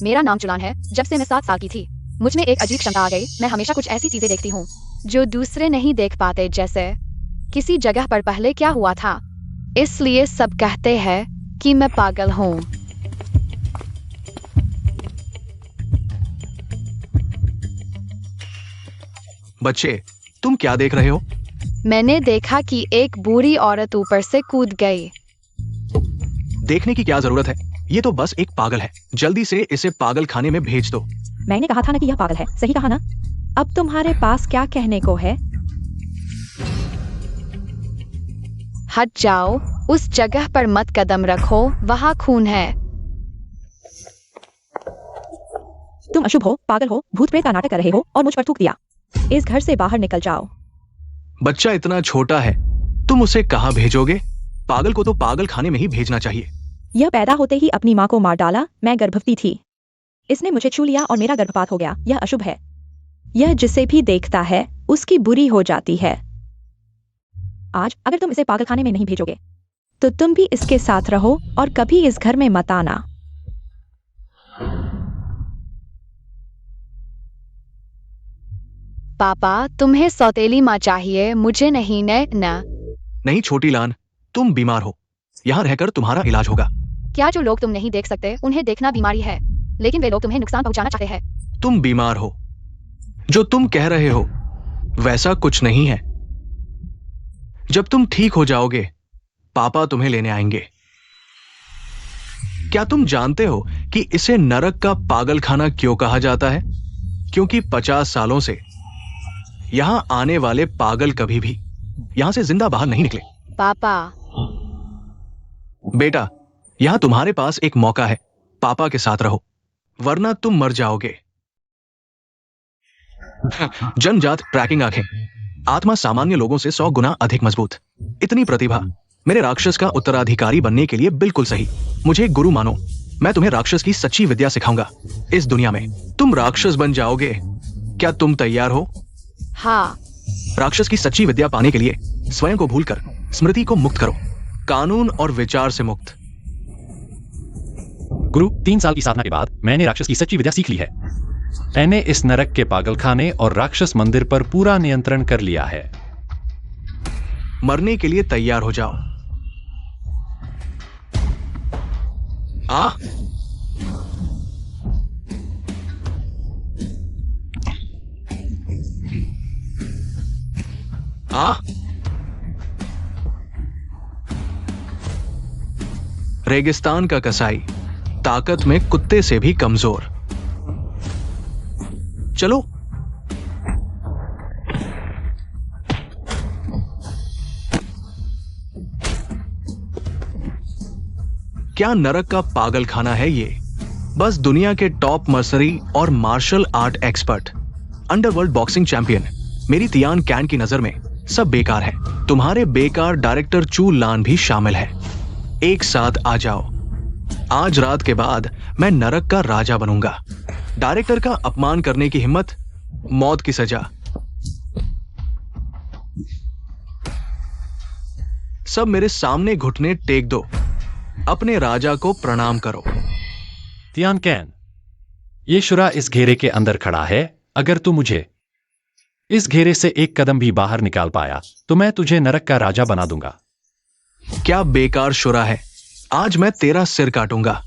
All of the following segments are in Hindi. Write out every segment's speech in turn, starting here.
मेरा नाम चुलान है। जब से मैं 7 साल की थी मुझ में एक अजीब क्षमता आ गई। मैं हमेशा कुछ ऐसी चीजें देखती हूँ जो दूसरे नहीं देख पाते। जैसे किसी जगह पर पहले क्या हुआ था, इसलिए सब कहते हैं कि मैं पागल हूँ। बच्चे, तुम क्या देख रहे हो? मैंने देखा कि एक बूढ़ी औरत ऊपर से कूद गई। देखने की क्या जरूरत है, ये तो बस एक पागल है। जल्दी से इसे पागल खाने में भेज दो। मैंने कहा था ना कि यह पागल है, सही कहा ना? अब तुम्हारे पास क्या कहने को है? हट जाओ, उस जगह पर मत कदम रखो, वहाँ खून है। तुम अशुभ हो, पागल हो, भूत प्रेत का नाटक कर रहे हो और मुझ पर थूक दिया। इस घर से बाहर निकल जाओ। बच्चा इतना छोटा है, तुम उसे कहाँ भेजोगे? पागल को तो पागल खाने में ही भेजना चाहिए। यह पैदा होते ही अपनी माँ को मार डाला। मैं गर्भवती थी, इसने मुझे छू लिया और मेरा गर्भपात हो गया। यह अशुभ है। यह जिसे भी देखता है उसकी बुरी हो जाती है। आज अगर तुम इसे पागल खाने में नहीं भेजोगे तो तुम भी इसके साथ रहो और कभी इस घर में मत आना। पापा, तुम्हें सौतेली माँ चाहिए, मुझे नहीं। नहीं छोटी लान, तुम बीमार हो। यहाँ रहकर तुम्हारा इलाज होगा। क्या जो लोग तुम नहीं देख सकते उन्हें देखना बीमारी है, लेकिन वे लोग तुम्हें नुकसान पहुंचाना चाहते हैं। तुम बीमार हो। जो तुम कह रहे हो वैसा कुछ नहीं है। जब तुम ठीक हो जाओगे पापा तुम्हें लेने आएंगे। क्या तुम जानते हो कि इसे नरक का पागल खाना क्यों कहा जाता है? क्योंकि 50 सालों से यहां आने वाले पागल कभी भी यहां से जिंदा बाहर नहीं निकले। पापा। बेटा, यहां तुम्हारे पास एक मौका है। पापा के साथ रहो, वरना तुम मर जाओगे। जन्मजात ट्रैकिंग आंखें, आत्मा सामान्य लोगों से 100 गुना अधिक मजबूत। इतनी प्रतिभा मेरे राक्षस का उत्तराधिकारी बनने के लिए बिल्कुल सही। मुझे एक गुरु मानो, मैं तुम्हें राक्षस की सच्ची विद्या सिखाऊंगा। इस दुनिया में तुम राक्षस बन जाओगे। क्या तुम तैयार हो? हाँ। राक्षस की सच्ची विद्या पाने के लिए स्वयं को भूलकर स्मृति को मुक्त करो, कानून और विचार से मुक्त। गुरु, 3 साल की साधना के बाद मैंने राक्षस की सच्ची विद्या सीख ली है। मैंने इस नरक के पागलखाने और राक्षस मंदिर पर पूरा नियंत्रण कर लिया है। मरने के लिए तैयार हो जाओ। आ रेगिस्तान का कसाई, ताकत में कुत्ते से भी कमजोर। चलो। क्या नरक का पागल खाना है ये? बस दुनिया के टॉप मर्सरी और martial art expert, underworld boxing champion मेरी तियान कैन की नजर में सब बेकार है। तुम्हारे बेकार डायरेक्टर चू लान भी शामिल है। एक साथ आ जाओ। आज रात के बाद मैं नरक का राजा बनूंगा। डायरेक्टर का अपमान करने की हिम्मत, मौत की सजा। सब मेरे सामने घुटने टेक दो, अपने राजा को प्रणाम करो। तियान कैन, ये शुरा इस घेरे के अंदर खड़ा है। अगर तू मुझे इस घेरे से एक कदम भी बाहर निकाल पाया तो मैं तुझे नरक का राजा बना दूंगा। क्या बेकार शुरा है, आज मैं तेरा सिर काटूंगा।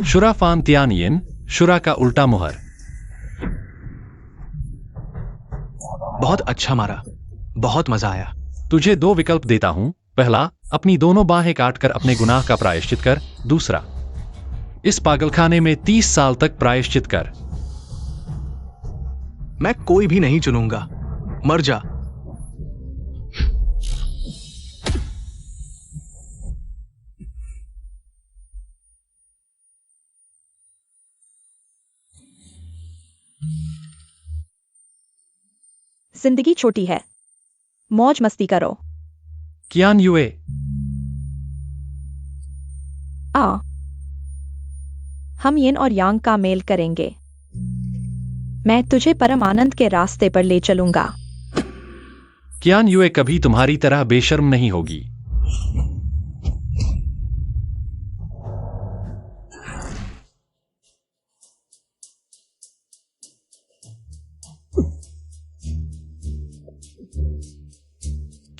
शुरा फान तियान यिन, शुरा का उल्टा मुहर। बहुत अच्छा मारा, बहुत मजा आया। तुझे 2 विकल्प देता हूं। पहला, अपनी दोनों बाहें काटकर अपने गुनाह का प्रायश्चित कर। दूसरा, इस पागलखाने में 30 साल तक प्रायश्चित कर। मैं कोई भी नहीं चुनूंगा, मर जा। जिंदगी छोटी है, मौज मस्ती करो। कियान युए, आ, हम यिन और यांग का मेल करेंगे। मैं तुझे परम आनंद के रास्ते पर ले चलूंगा। कियान युए कभी तुम्हारी तरह बेशर्म नहीं होगी।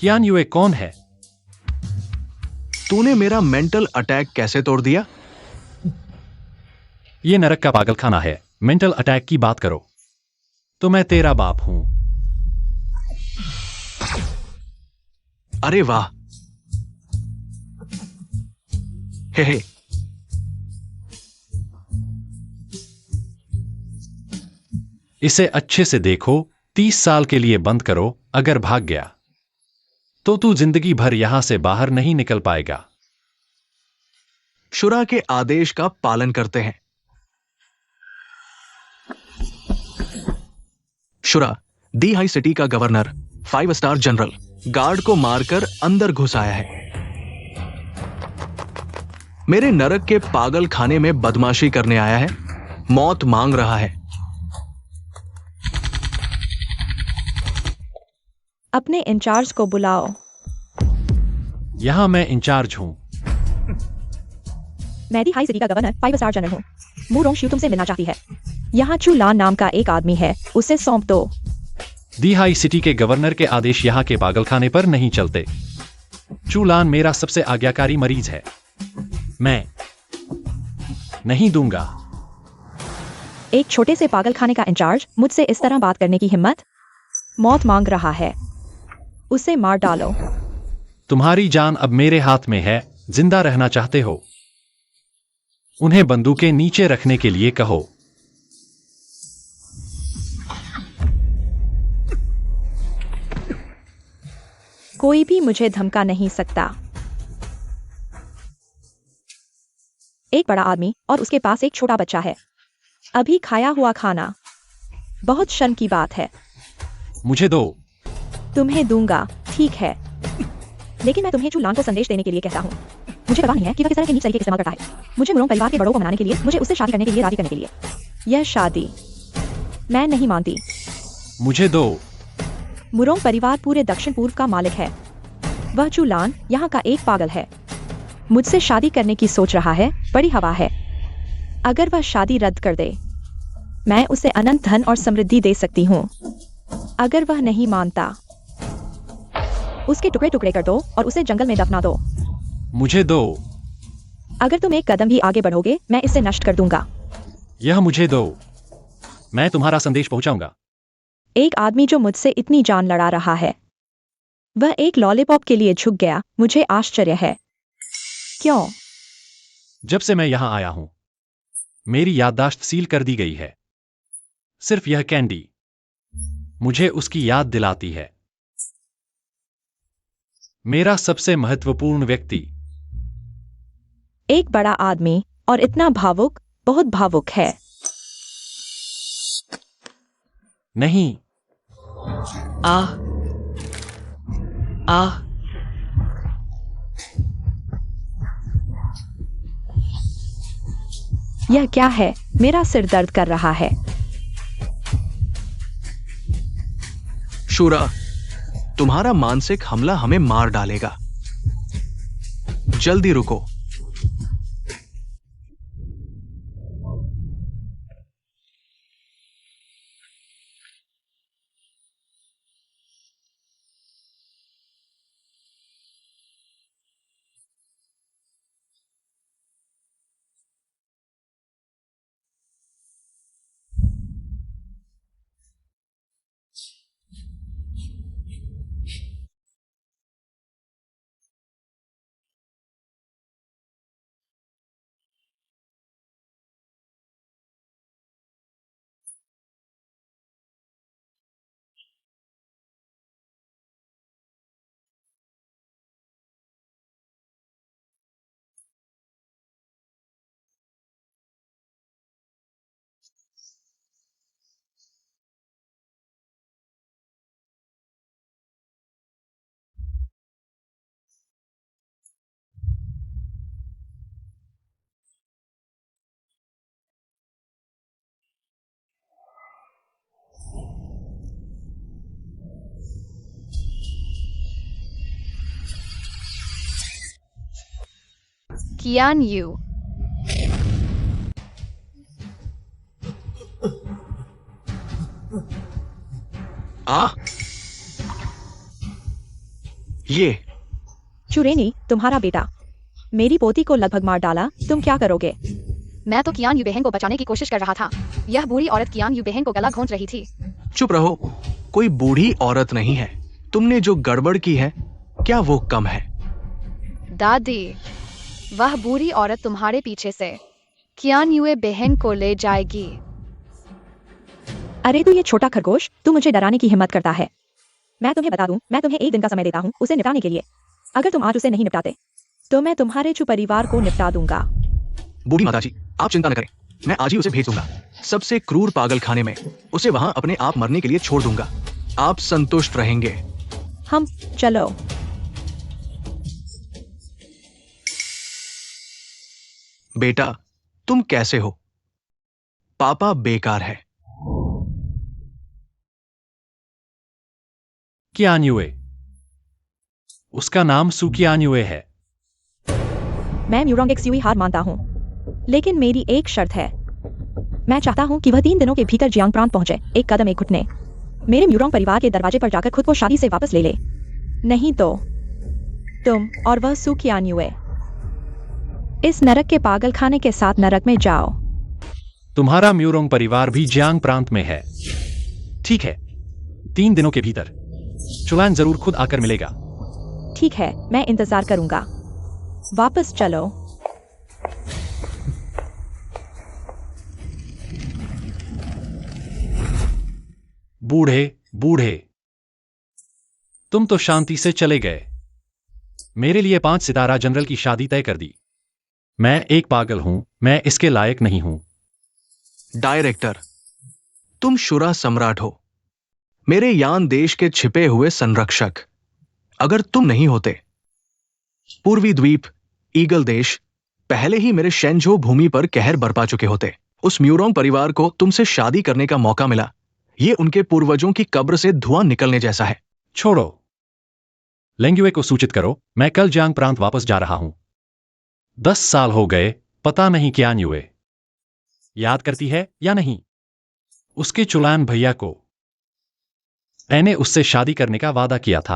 कियान युए कौन है? तूने मेरा मेंटल अटैक कैसे तोड़ दिया? ये नरक का पागलखाना है। मेंटल अटैक की बात करो तो मैं तेरा बाप हूं। अरे वाह। हे। इसे अच्छे से देखो। 30 साल के लिए बंद करो। अगर भाग गया तो तू जिंदगी भर यहां से बाहर नहीं निकल पाएगा। शुरा के आदेश का पालन करते हैं। शुरा, दी हाई सिटी का गवर्नर 5 स्टार जनरल गार्ड को मारकर अंदर घुस आया है। मेरे नरक के पागल खाने में बदमाशी करने आया है। मौत मांग रहा है। अपने इंचार्ज को बुलाओ। यहां मैं इंचार्ज हूं। मैं दी हाई सिटी का गवर्नर 5 स्टार जनरल हूँ। मूरोंग श्यू तुमसे मिलना चाहती है। यहाँ चू लान नाम का एक आदमी है, उसे सौंप दो। दी हाई सिटी के गवर्नर के आदेश यहां के पागलखाने पर नहीं चलते। चूलान मेरा सबसे आज्ञाकारी मरीज है। मैं नहीं दूंगा। एक छोटे से पागलखाने का इंचार्ज मुझसे इस तरह बात करने की हिम्मत? मौत मांग रहा है, उसे मार डालो। तुम्हारी जान अब मेरे हाथ में है। जिंदा रहना चाहते हो? उन्हें बंदूकें नीचे रखने के लिए कहो। कोई भी मुझे धमका नहीं सकता। एक बड़ा आदमी और उसके पास एक छोटा बच्चा है। अभी खाया हुआ खाना। बहुत शर्म की बात है। मुझे दो। तुम्हें दूंगा, ठीक है, लेकिन मैं तुम्हें चूलान को संदेश देने के लिए कहता हूँ। मुझे पता नहीं है कि वह किस तरह के नीच तरीके इस्तेमाल करता है। मुझे मुरोंग परिवार के बड़ों को मनाने के लिए, मुझे उससे शादी करने के लिए राजी करने के लिए। यह शादी मैं नहीं मानती। मुझे दो। मुरोंग परिवार पूरे दक्षिण पूर्व का मालिक है। वह चूलान यहाँ का एक पागल है। मुझसे शादी करने की सोच रहा है। बड़ी हवा है। अगर वह शादी रद्द कर दे, मैं उसे अनंत धन और समृद्धि दे सकती हूँ। अगर वह नहीं मानता, उसके टुकड़े टुकड़े कर दो और उसे जंगल में दफना दो। मुझे दो। अगर तुम एक कदम भी आगे बढ़ोगे, मैं इसे नष्ट कर दूंगा। यह मुझे दो। मैं तुम्हारा संदेश पहुंचाऊंगा। एक आदमी जो मुझसे इतनी जान लड़ा रहा है, वह एक लॉलीपॉप के लिए झुक गया। मुझे आश्चर्य है। क्यों? जब से मैं यहां आया हूं, मेरी याददाश्त सील कर दी गई है। सिर्फ यह कैंडी मुझे उसकी याद दिलाती है। मेरा सबसे महत्वपूर्ण व्यक्ति। एक बड़ा आदमी और इतना भावुक, बहुत भावुक है। नहीं। आह आह। यह क्या है? मेरा सिर दर्द कर रहा है। शूरा, तुम्हारा मानसिक हमला हमें मार डालेगा। जल्दी रुको। कियान यू। ये चुरेनी, तुम्हारा बेटा मेरी पोती को लगभग मार डाला, तुम क्या करोगे? मैं तो कियान युबेहेन को बचाने की कोशिश कर रहा था। यह बूढ़ी औरत कियान युबेहेन को गला घोंट रही थी। चुप रहो, कोई बूढ़ी औरत नहीं है। तुमने जो गड़बड़ की है, क्या वो कम है? दादी, वह बूढ़ी औरत तुम्हारे पीछे से कियान युए बहन को ले जाएगी। अरे तू ये छोटा खरगोश, तू मुझे डराने की हिम्मत करता है। मैं तुम्हें बता दूं, मैं तुम्हें 1 दिन का समय देता हूँ उसे निपटाने के लिए। अगर तुम आज उसे नहीं निपटाते तो मैं तुम्हारे चु परिवार को निपटा दूंगा। बूढ़ी माताजी, आप चिंता न करें, मैं आज ही उसे भेज दूंगा। सबसे क्रूर पागल खाने में उसे वहां अपने आप मरने के लिए छोड़ दूंगा। आप संतुष्ट रहेंगे। हम चलो। बेटा, तुम कैसे हो? पापा बेकार है। कियान युए, उसका नाम सू कियान युए है। मैं म्यूरोंग एक्स यूई हार मानता हूँ, लेकिन मेरी एक शर्त है। मैं चाहता हूँ कि वह 3 दिनों के भीतर जियांग प्रांत पहुंचे, एक कदम एक घुटने। मेरे म्यूरोंग परिवार के दरवाजे पर जाकर खुद को शादी से वापस ले ले। नहीं तो तुम और वह सू कियान युए इस नरक के पागल खाने के साथ नरक में जाओ। तुम्हारा म्यूरोंग परिवार भी जियांग प्रांत में है। ठीक है, 3 दिनों के भीतर चुलान जरूर खुद आकर मिलेगा। ठीक है, मैं इंतजार करूंगा। वापस चलो। बूढ़े बूढ़े, तुम तो शांति से चले गए। मेरे लिए 5 सितारा जनरल की शादी तय कर दी। मैं एक पागल हूं, मैं इसके लायक नहीं हूं। डायरेक्टर, तुम शुरा सम्राट हो, मेरे यान देश के छिपे हुए संरक्षक। अगर तुम नहीं होते, पूर्वी द्वीप, ईगल देश पहले ही मेरे शेंझो भूमि पर कहर बरपा चुके होते। उस म्यूरोंग परिवार को तुमसे शादी करने का मौका मिला। ये उनके पूर्वजों की कब्र से धुआं निकलने जैसा है। छोड़ो, लेंगुए को सूचित करो, मैं कल जियांग प्रांत वापस जा रहा हूं। 10 साल हो गए, पता नहीं कियान युए याद करती है या नहीं उसके चुलान भैया को। मैंने उससे शादी करने का वादा किया था।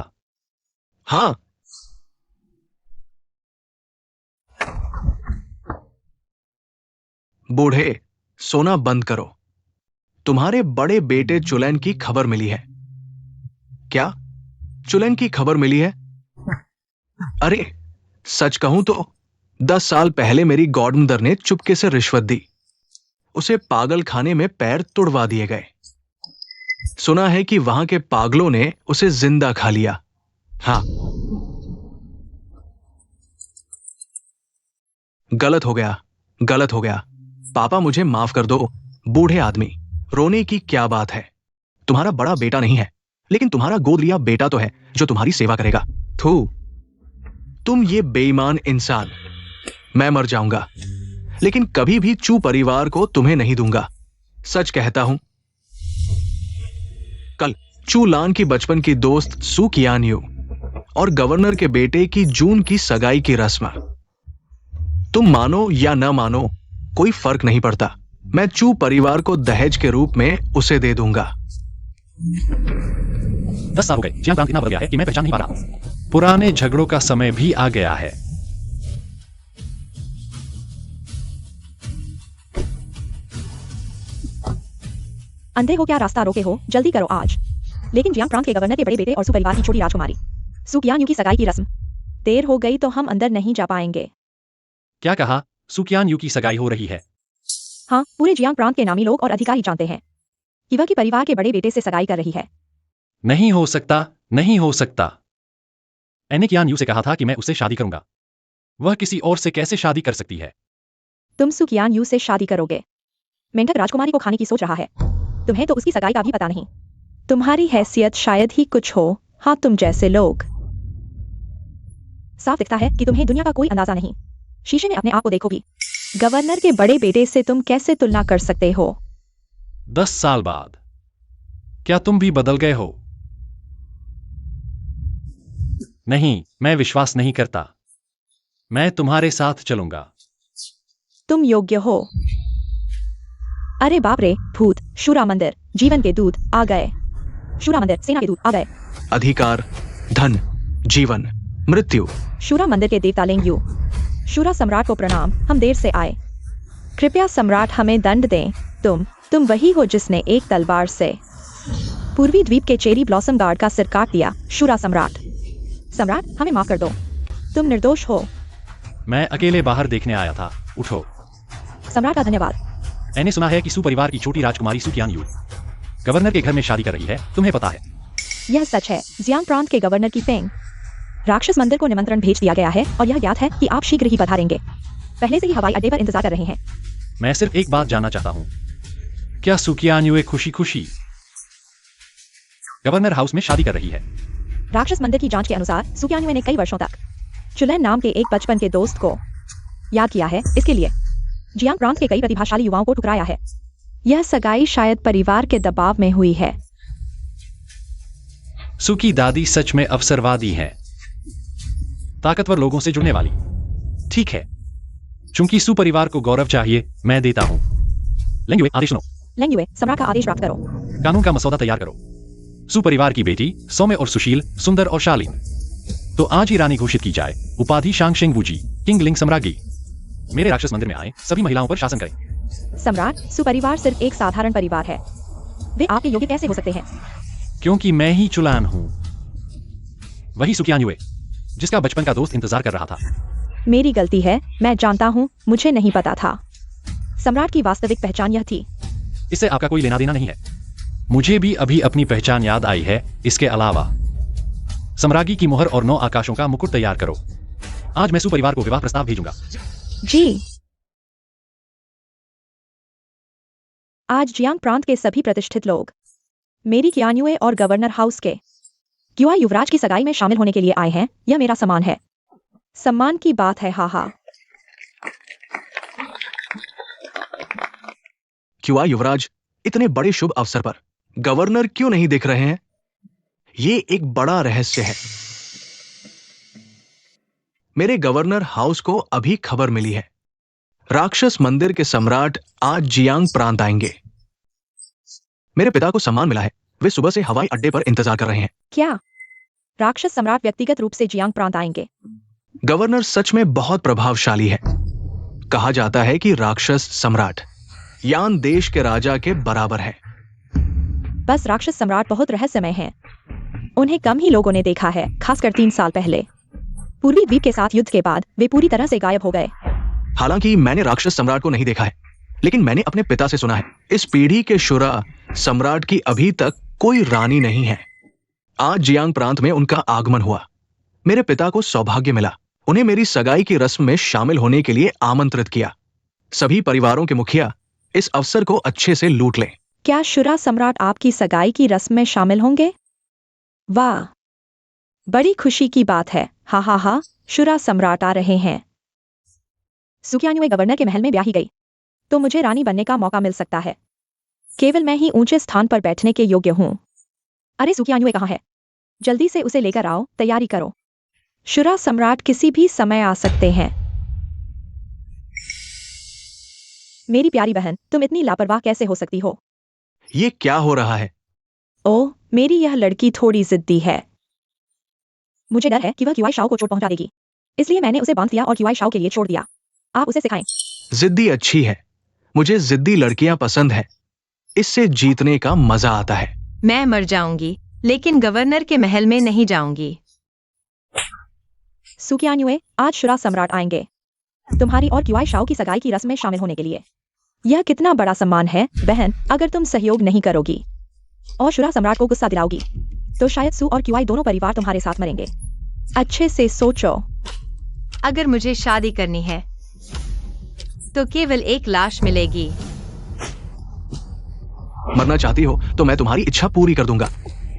हां, बूढ़े, सोना बंद करो। तुम्हारे बड़े बेटे चुलैन की खबर मिली है। क्या चुलैन की खबर मिली है? अरे, सच कहूं तो 10 साल पहले मेरी गॉडमदर ने चुपके से रिश्वत दी। उसे पागल खाने में पैर तुड़वा दिए गए। सुना है कि वहां के पागलों ने उसे जिंदा खा लिया। हाँ, गलत हो गया, गलत हो गया। पापा, मुझे माफ कर दो। बूढ़े आदमी, रोने की क्या बात है? तुम्हारा बड़ा बेटा नहीं है, लेकिन तुम्हारा गोद लिया बेटा तो है जो तुम्हारी सेवा करेगा। थू, तुम ये बेईमान इंसान। मैं मर जाऊंगा, लेकिन कभी भी चू परिवार को तुम्हें नहीं दूंगा। सच कहता हूं। कल चू लान की बचपन की दोस्त सू कियान यू और गवर्नर के बेटे की जून की सगाई की रस्म। तुम मानो या न मानो, कोई फर्क नहीं पड़ता। मैं चू परिवार को दहेज के रूप में उसे दे दूंगा। 10 साल हो गए, जियांग प्रांत इतना बढ़ गया है कि मैं पहचान नहीं पा रहा। पुराने झगड़ों का समय भी आ गया है। अंधे हो क्या, रास्ता रोके हो? जल्दी करो आज। लेकिन जियांग प्रांत के गवर्नर के बड़े बेटे और सू परिवार की छोटी राजकुमारी सू कियान यू की सगाई की रस्म। देर हो गई तो हम अंदर नहीं जा पाएंगे। क्या कहा? सू कियान यू की सगाई हो रही है? हाँ, पूरे जियांग प्रांत के नामी लोग और अधिकारी जानते हैं कि वह की परिवार के बड़े बेटे से सगाई कर रही है। नहीं हो सकता, नहीं हो सकता। मैंने कियान यू से कहा था कि मैं उससे शादी करूंगा। वह किसी और से कैसे शादी कर सकती है? तुम सू कियान यू से शादी करोगे? मेंढक राजकुमारी को खाने की सोच रहा है। तुम्हें तो उसकी सगाई का भी पता नहीं। तुम्हारी हैसियत शायद ही कुछ हो। हाँ, तुम जैसे लोग। साफ दिखता है कि तुम्हें दुनिया का कोई अंदाजा नहीं। शीशे में अपने आप को देखोगी। गवर्नर के बड़े बेटे से तुम कैसे तुलना कर सकते हो? 10 साल बाद क्या तुम भी बदल गए हो? नहीं, मैं विश्वास नहीं करता। मैं तुम्हारे साथ चलूंगा। तुम योग्य हो। अरे बाप रे, भूत, शूरा मंदिर, जीवन के दूत आ गए। शूरा मंदिर, सेना के दूत आ गए। अधिकार, धन, जीवन, मृत्यु। शूरा मंदिर के देवता लेंग्यू। शूरा सम्राट को प्रणाम, हम देर से आए। कृपया सम्राट हमें दंड दें। तुम वही हो जिसने एक तलवार से पूर्वी द्वीप के चेरी ब्लॉसम गार्ड का सिर काट दिया। शूरा सम्राट, हमें माफ कर दो, तुम निर्दोष हो। मैं अकेले बाहर देखने आया था, उठो। सम्राट का धन्यवाद। मैंने सुना है कि सू परिवार की छोटी राजकुमारी सुकियान यू गवर्नर के घर में शादी कर रही है, तुम्हें पता है? यह सच है। जियांग प्रांत के गवर्नर की फेंग राक्षस मंदिर को निमंत्रण भेज दिया गया है और यह ज्ञात है कि आप शीघ्र ही पधारेंगे। पहले से ही हवाई अड्डे पर इंतजार कर रहे हैं। मैं सिर्फ एक बात जानना चाहता हूँ, क्या सुकियान यू खुशी खुशी गवर्नर हाउस में शादी कर रही है? राक्षस मंदिर की जांच के अनुसार सुकियान ने कई वर्षों तक चुलैन नाम के एक बचपन के दोस्त को याद किया है। इसके लिए जियांग प्रांत के कई प्रतिभाशाली युवाओं को ठुकराया है। यह सगाई शायद परिवार के दबाव में हुई है। सू की दादी सच में अवसरवादी है, ताकतवर लोगों से जुड़ने वाली। ठीक है, चूंकि सू परिवार को गौरव चाहिए, मैं देता हूं। लेंगुए, आदेश सुनो। लेंगुए, सम्राट का आदेश प्राप्त करो। कानून का मसौदा तैयार करो। सू परिवार की बेटी सौम्य और सुशील, सुंदर और शालीन, तो आज ही रानी घोषित की जाए। उपाधि शांगशेंग वूजी, किंग लिंग सम्राज्ञी। मेरे राक्षस मंदिर में आए सभी महिलाओं पर शासन करें। सम्राट, सू परिवार सिर्फ एक साधारण परिवार है। वे आपके योग्य कैसे हो सकते हैं? क्योंकि मैं ही चुलान हूं, वही सुकियान युए जिसका बचपन का दोस्त इंतजार कर रहा था। मेरी गलती है, मैं जानता हूं, मुझे नहीं पता था। सम्राट की वास्तविक पहचान यह थी। इससे आपका कोई लेना देना नहीं है। मुझे भी अभी अपनी पहचान याद आई है। इसके अलावा सम्राज्ञी की मुहर और 9 आकाशों का मुकुट तैयार करो। आज मैं सू परिवार को विवाह प्रस्ताव भेजूंगा। जी। आज जियांग प्रांत के सभी प्रतिष्ठित लोग मेरी कियान्युए और गवर्नर हाउस के युवा युवराज की सगाई में शामिल होने के लिए आए हैं। यह मेरा सम्मान है। सम्मान की बात है, हाहा। क्यों युवराज, इतने बड़े शुभ अवसर पर गवर्नर क्यों नहीं दिख रहे हैं? ये एक बड़ा रहस्य है। मेरे गवर्नर हाउस को अभी खबर मिली है, राक्षस मंदिर के सम्राट आज जियांग प्रांत आएंगे। मेरे पिता को सम्मान मिला है, वे सुबह से हवाई अड्डे पर इंतजार कर रहे हैं। क्या राक्षस सम्राट व्यक्तिगत रूप से जियांग प्रांत आएंगे? गवर्नर सच में बहुत प्रभावशाली है। कहा जाता है कि राक्षस सम्राट यान देश के राजा के बराबर है। बस राक्षस सम्राट बहुत रहस्यमय हैं। उन्हें कम ही लोगों ने देखा है, खासकर 3 साल पहले पूर्वी द्वीप के साथ युद्ध के बाद वे पूरी तरह से गायब हो गए। हालांकि मैंने राक्षस सम्राट को नहीं देखा है, लेकिन मैंने अपने पिता से सुना है, इस पीढ़ी के शुरा सम्राट की अभी तक कोई रानी नहीं है। आज जियांग प्रांत में उनका आगमन हुआ। मेरे पिता को सौभाग्य मिला। उन्हें मेरी सगाई की रस्म में शामिल होने के लिए आमंत्रित किया। सभी परिवारों के मुखिया इस अवसर को अच्छे से लूट लें। क्या शुरा सम्राट आपकी सगाई की रस्म में शामिल होंगे? वाह, बड़ी खुशी की बात है। हा हा हा, शुरा सम्राट आ रहे हैं। सुकियान्युए गवर्नर के महल में ब्याही गई तो मुझे रानी बनने का मौका मिल सकता है। केवल मैं ही ऊंचे स्थान पर बैठने के योग्य हूं। अरे सुकियान्युए कहाँ है? जल्दी से उसे लेकर आओ, तैयारी करो। शुरा सम्राट किसी भी समय आ सकते हैं। मेरी प्यारी बहन, तुम इतनी लापरवाह कैसे हो सकती हो? ये क्या हो रहा है? ओह, मेरी यह लड़की थोड़ी जिद्दी है। मुझे डर है कि वह क्यूआई शाओ को चोट पहुंचा देगी, इसलिए मैंने उसे बांध दिया और क्यूआई शाओ के लिए छोड़ दिया। आप उसे सिखाएं। जिद्दी अच्छी है, मुझे जिद्दी लड़कियां पसंद है। इससे जीतने का मजा आता है। मैं मर जाऊंगी, लेकिन गवर्नर के महल में नहीं जाऊंगी। सुकियान्युए, आज शुरा सम्राट आएंगे तुम्हारी और क्यूआई शाओ की सगाई की रस्म में शामिल होने के लिए। यह कितना बड़ा सम्मान है बहन। अगर तुम सहयोग नहीं करोगी और शुरा सम्राट को गुस्सा दिलाओगी तो शायद सू और क्यूआई दोनों परिवार तुम्हारे साथ मरेंगे। अच्छे से सोचो। अगर मुझे शादी करनी है तो केवल एक लाश मिलेगी। मरना चाहती हो तो मैं तुम्हारी इच्छा पूरी कर दूंगा।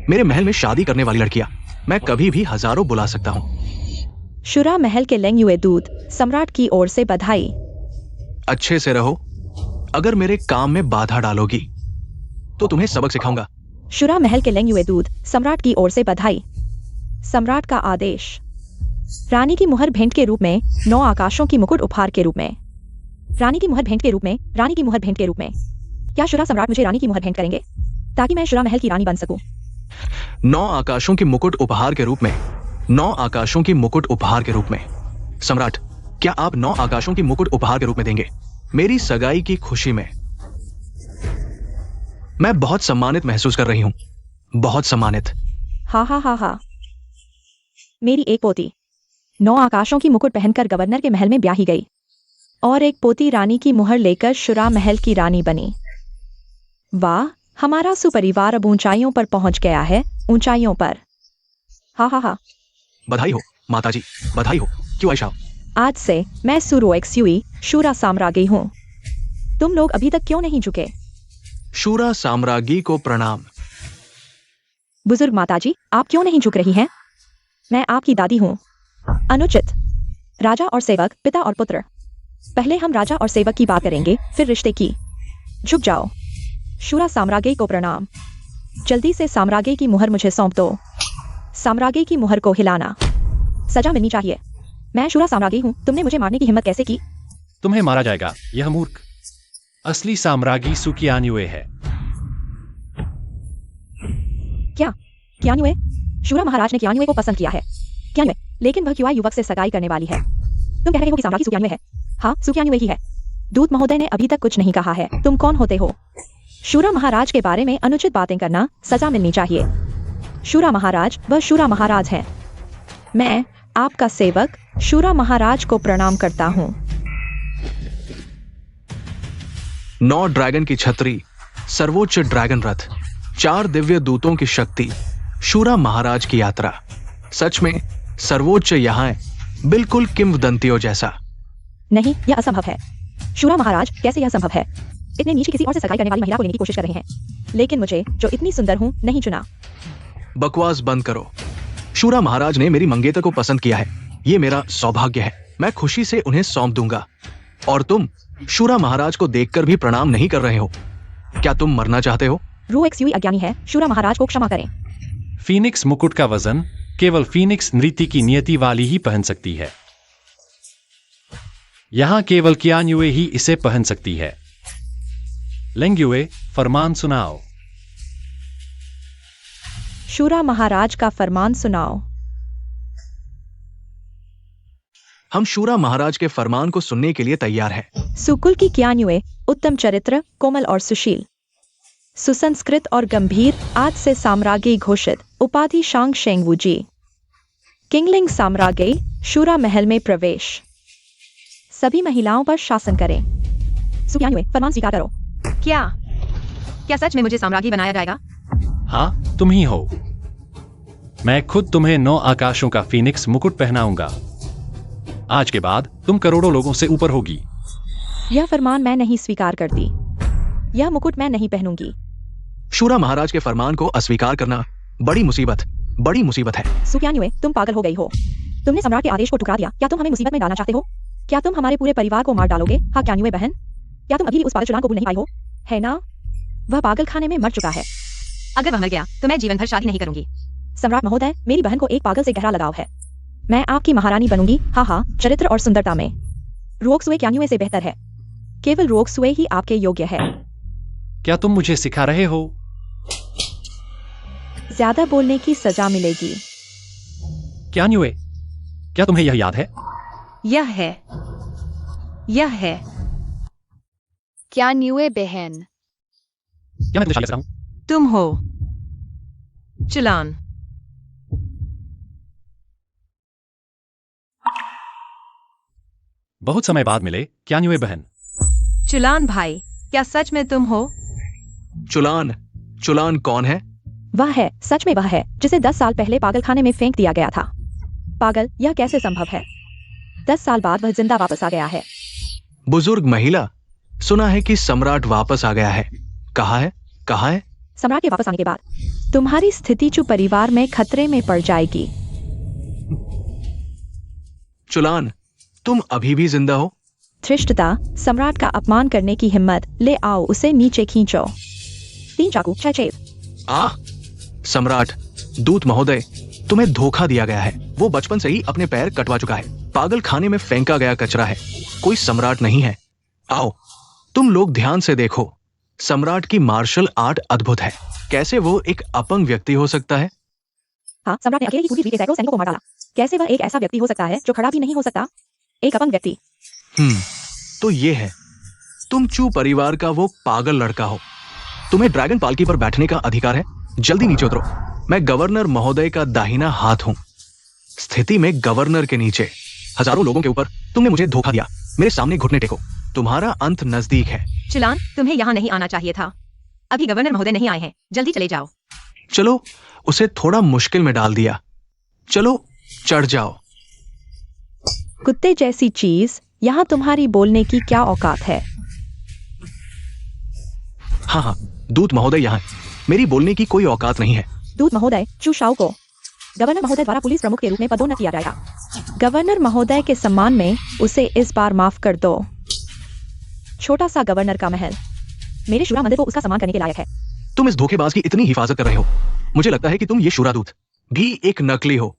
मेरे महल में शादी करने वाली लड़कियां मैं कभी भी हजारों बुला सकता हूं। शुरा महल के लेंगयुए दूत सम्राट की ओर से बधाई। अच्छे से रहो। अगर मेरे काम में बाधा डालोगी तो तुम्हें सबक सिखाऊंगा। शुरा महल के लेंगयुए दूत सम्राट की ओर से बधाई। सम्राट का आदेश। रानी की मुहर भेंट के रूप में 9 आकाशों की मुकुट उपहार के रूप में। रानी की मुहर भेंट के रूप में, रानी की मुहर भेंट के रूप में। क्या शुरा सम्राट मुझे रानी की मुहर भेंट करेंगे ताकि मैं शुरा महल की रानी बन सकूं? 9 आकाशों की मुकुट उपहार के रूप में 9 आकाशों की मुकुट उपहार के रूप में। सम्राट, क्या आप 9 आकाशों की मुकुट उपहार के रूप में देंगे मेरी सगाई की खुशी में? मैं बहुत सम्मानित महसूस कर रही हूं, बहुत सम्मानित। हा हा हा हा। मेरी एक पोती 9 आकाशों की मुकुट पहनकर गवर्नर के महल में ब्याही गई और एक पोती रानी की मुहर लेकर शुरा महल की रानी बनी। वाह, हमारा सुपरिवार अब ऊंचाइयों पर पहुंच गया है, ऊंचाइयों पर। हा हा हा। बधाई हो माताजी, बधाई हो। क्यों आयशा? आज से मैं सुरोएक्सुई शूरा साम्राज्ञी हूं। तुम लोग अभी तक क्यों नहीं झुके? शूरा साम्राज्ञी को प्रणाम। बुजुर्ग माताजी, आप क्यों नहीं झुक रही हैं? मैं आपकी दादी हूं। अनुचित। राजा और सेवक, पिता और पुत्र। पहले हम राजा और सेवक की बात करेंगे, फिर रिश्ते की। झुक जाओ। शूरा साम्राज्ञी को प्रणाम। जल्दी से साम्राज्ञी की मुहर मुझे सौंप दो। साम्राज्ञी की मुहर को हिलाना। सजा मिलनी चाहिए। मैं शूरा साम्राज्ञी हूं, तुमने मुझे मारने की हिम्मत कैसे की? तुम्हें मारा जाएगा, यह मूर्ख। असली साम्राज्ञी सुकियान्युए है। क्या? क्यान्युए? शूरा महाराज ने क्यान्युए को पसंद किया है। क्यान्युए, लेकिन वह क्युआ युवक से सगाई करने वाली है। तुम कह रहे हो कि साम्राज्ञी सुकियान्युए है? हाँ, सुकियान्युए ही है। दूत महोदय ने अभी तक कुछ नहीं कहा है। तुम कौन होते हो? शूरा महाराज के बारे में अनुचित बातें करना, सजा मिलनी चाहिए। शूरा महाराज, वह शूरा महाराज हैं। मैं आपका सेवक शूरा महाराज को प्रणाम करता हूं। 9 ड्रैगन की छतरी, सर्वोच्च ड्रैगन रथ, 4 दिव्य दूतों की शक्ति, शूरा महाराज की यात्रा। सच में सर्वोच्च यहाँ है, बिल्कुल किंवदंतियों जैसा। नहीं, यह असंभव है। शूरा महाराज, कैसे यह संभव है? इतने नीचे किसी और से सगाई करने वाली महिला को लेने की कोशिश कर रहे हैं, लेकिन मुझे, जो इतनी सुंदर हूं, नहीं चुना। बकवास बंद करो। शूरा महाराज ने मेरी मंगेतर को पसंद किया है। ये मेरा सौभाग्य है। मैं खुशी से उन्हें सौंप दूंगा। और तुम शूरा महाराज को देखकर भी प्रणाम नहीं कर रहे हो। क्या तुम मरना चाहते हो? रोएक्सुई अज्ञानी है, शूरा महाराज को क्षमा करें। फीनिक्स मुकुट का वजन केवल फीनिक्स नृत्य की नियति वाली ही पहन सकती है। यहां केवल क्यान्युए ही इसे पहन सकती है। लेंग्युए, फरमान सुनाओ। शूरा महाराज का फरमान सुनाओ। हम शूरा महाराज के फरमान को सुनने के लिए तैयार हैं। सुकुल की क्यान्युए, उत्तम चरित्र, कोमल और सुशील, सुसंस्कृत और गंभीर, आज से साम्राज्ञी घोषित, उपाधि शांग शेंगवूजी। किंगलिंग साम्राज्ञी, शूरा महल में प्रवेश। सभी महिलाओं पर शासन करें। सुक्यान्युए, फरमान स्वीकार करो। क्या सच में मुझे साम्राज्ञी बनाया जाएगा? हाँ, तुम ही हो। मैं खुद तुम्हें 9 आकाशों का फीनिक्स मुकुट पहनाऊंगा। आज के बाद तुम करोड़ों लोगों से ऊपर होगी। यह फरमान मैं नहीं स्वीकार करती। यह मुकुट मैं नहीं पहनूंगी। शूरा महाराज के फरमान को अस्वीकार करना बड़ी मुसीबत है। सुक्यान्युए, तुम पागल हो गई हो। तुमने सम्राट के आदेश को ठुकरा दिया। क्या तुम हमें मुसीबत में डालना चाहते हो? क्या तुम हमारे पूरे परिवार को मार डालोगे? हाँ क्यान्युए बहन, क्या तुम अभी भी उस पागल चुड़ान को भूल नहीं पाई हो? है ना? वह पागल खाने में मर चुका है। अगर वह मर गया तो मैं जीवन भर शादी नहीं करूंगी। सम्राट महोदय, मेरी बहन को एक पागल से गहरा लगाव है। मैं आपकी महारानी बनूंगी, हाँ हाँ, चरित्र और सुंदरता में। रोक्सुए क्यान्युए से बेहतर है। केवल रोक्सुए ही आपके योग्य है। क्या तुम मुझे सिखा रहे हो? ज्यादा बोलने की सजा मिलेगी। क्यान्युए, क्या तुम्हें यह याद है? यह है क्यान्युए बहन। क्या मैं तुम्हें शादी कर रहा हूं? तुम हो चुलान। बहुत समय बाद मिले क्यान्युए बहन। चुलान भाई, क्या सच में तुम हो? चुलान कौन है? वह है, सच में वह है, जिसे 10 साल पहले पागल खाने में फेंक दिया गया था। पागल, यह कैसे संभव है? 10 साल बाद वह जिंदा वापस आ गया है। बुजुर्ग महिला, सुना है कि सम्राट वापस आ गया है। कहाँ है? सम्राट के वापस आने के बाद तुम्हारी स्थिति चु परिवार में खतरे में पड़ जाएगी। चुलान, तुम अभी भी जिंदा हो? धृष्टता, सम्राट का अपमान करने की हिम्मत, ले आओ उसे नीचे खींचो। 3 चाकू, 6 छेद। सम्राट, दूत महोदय, तुम्हें धोखा दिया गया है। वो बचपन से ही अपने पैर कटवा चुका है। पागल खाने में फेंका गया कचरा है, कोई सम्राट नहीं है। आओ, तुम लोग ध्यान से देखो। सम्राट की मार्शल आर्ट अद्भुत है। कैसे वो एक अपंग व्यक्ति हो सकता है? हाँ, सम्राट ने अकेले ही पूरी के सैकड़ों सैनिकों को मार डाला। कैसे वह एक ऐसा व्यक्ति हो सकता है जो खड़ा भी नहीं हो सकता? एक अपंग व्यक्ति। तो ये है, तुम चू परिवार का वो पागल लड़का हो। तुम्हें ड्रैगन पालकी पर बैठने का अधिकार है। जल्दी नीचे उतरो। मैं गवर्नर महोदय का दाहिना हाथ हूं। स्थिति में गवर्नर के नीचे, हजारों लोगों के ऊपर तुमने मुझे धोखा दिया। मेरे सामने घुटने टेको। तुम्हारा अंत नजदीक है। चुलान, तुम्हें यहाँ नहीं आना चाहिए था। अभी गवर्नर महोदय नहीं आए हैं, जल्दी चले जाओ। चलो, उसे थोड़ा मुश्किल में डाल दिया। चलो, चढ़ जाओ। कुत्ते जैसी चीज, यहाँ तुम्हारी बोलने की क्या औकात है? हाँ, दूत महोदय यहाँ है। मेरी बोलने की कोई औकात नहीं है। दूत महोदय, चू शाओ को गवर्नर महोदय द्वारा पुलिस प्रमुख के रूप में पदोन्नत किया जाएगा। गवर्नर महोदय के सम्मान में उसे इस बार माफ कर दो। छोटा सा गवर्नर का महल मेरे शुरा मंदिर को उसका सम्मान करने के लायक है। तुम इस धोखेबाज की इतनी हिफाजत कर रहे हो। मुझे लगता है कि तुम ये शुरा दूत भी एक नकली हो।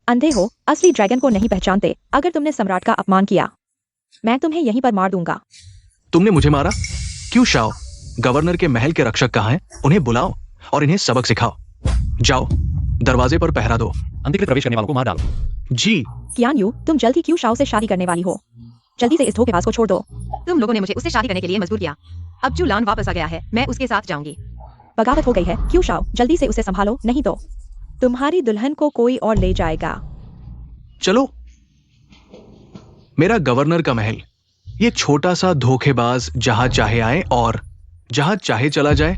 अंधे हो, असली ड्रैगन को नहीं पहचानते। अगर तुमने सम्राट का अपमान किया, मैं तुम्हें यहीं पर मार दूंगा। तुमने मुझे मारा? क्यों शाओ? गवर्नर के महल के रक्षक कहाँ हैं? उन्हें बुलाओ और इन्हें सबक सिखाओ। जाओ, दरवाजे पर पहरा दो। अंधिकृत प्रवेश करने वालों को मार डालो। जी। कियान यू, तुम जल्द ही क्यू शाओ से शादी करने वाली हो। जल्दी से इस धोखेबाज को छोड़ दो। तुम लोगों ने मुझे उससे शादी करने के लिए मजबूर किया। अब चुलान वापस आ गया है, मैं उसके साथ जाऊंगी। बगावत हो गई है। क्यू शाओ, जल्दी से उसे संभालो, नहीं तो तुम्हारी दुल्हन को कोई और ले जाएगा। चलो, मेरा गवर्नर का महल। ये छोटा सा धोखेबाज जहां चाहे आए और जहां चाहे चला जाए।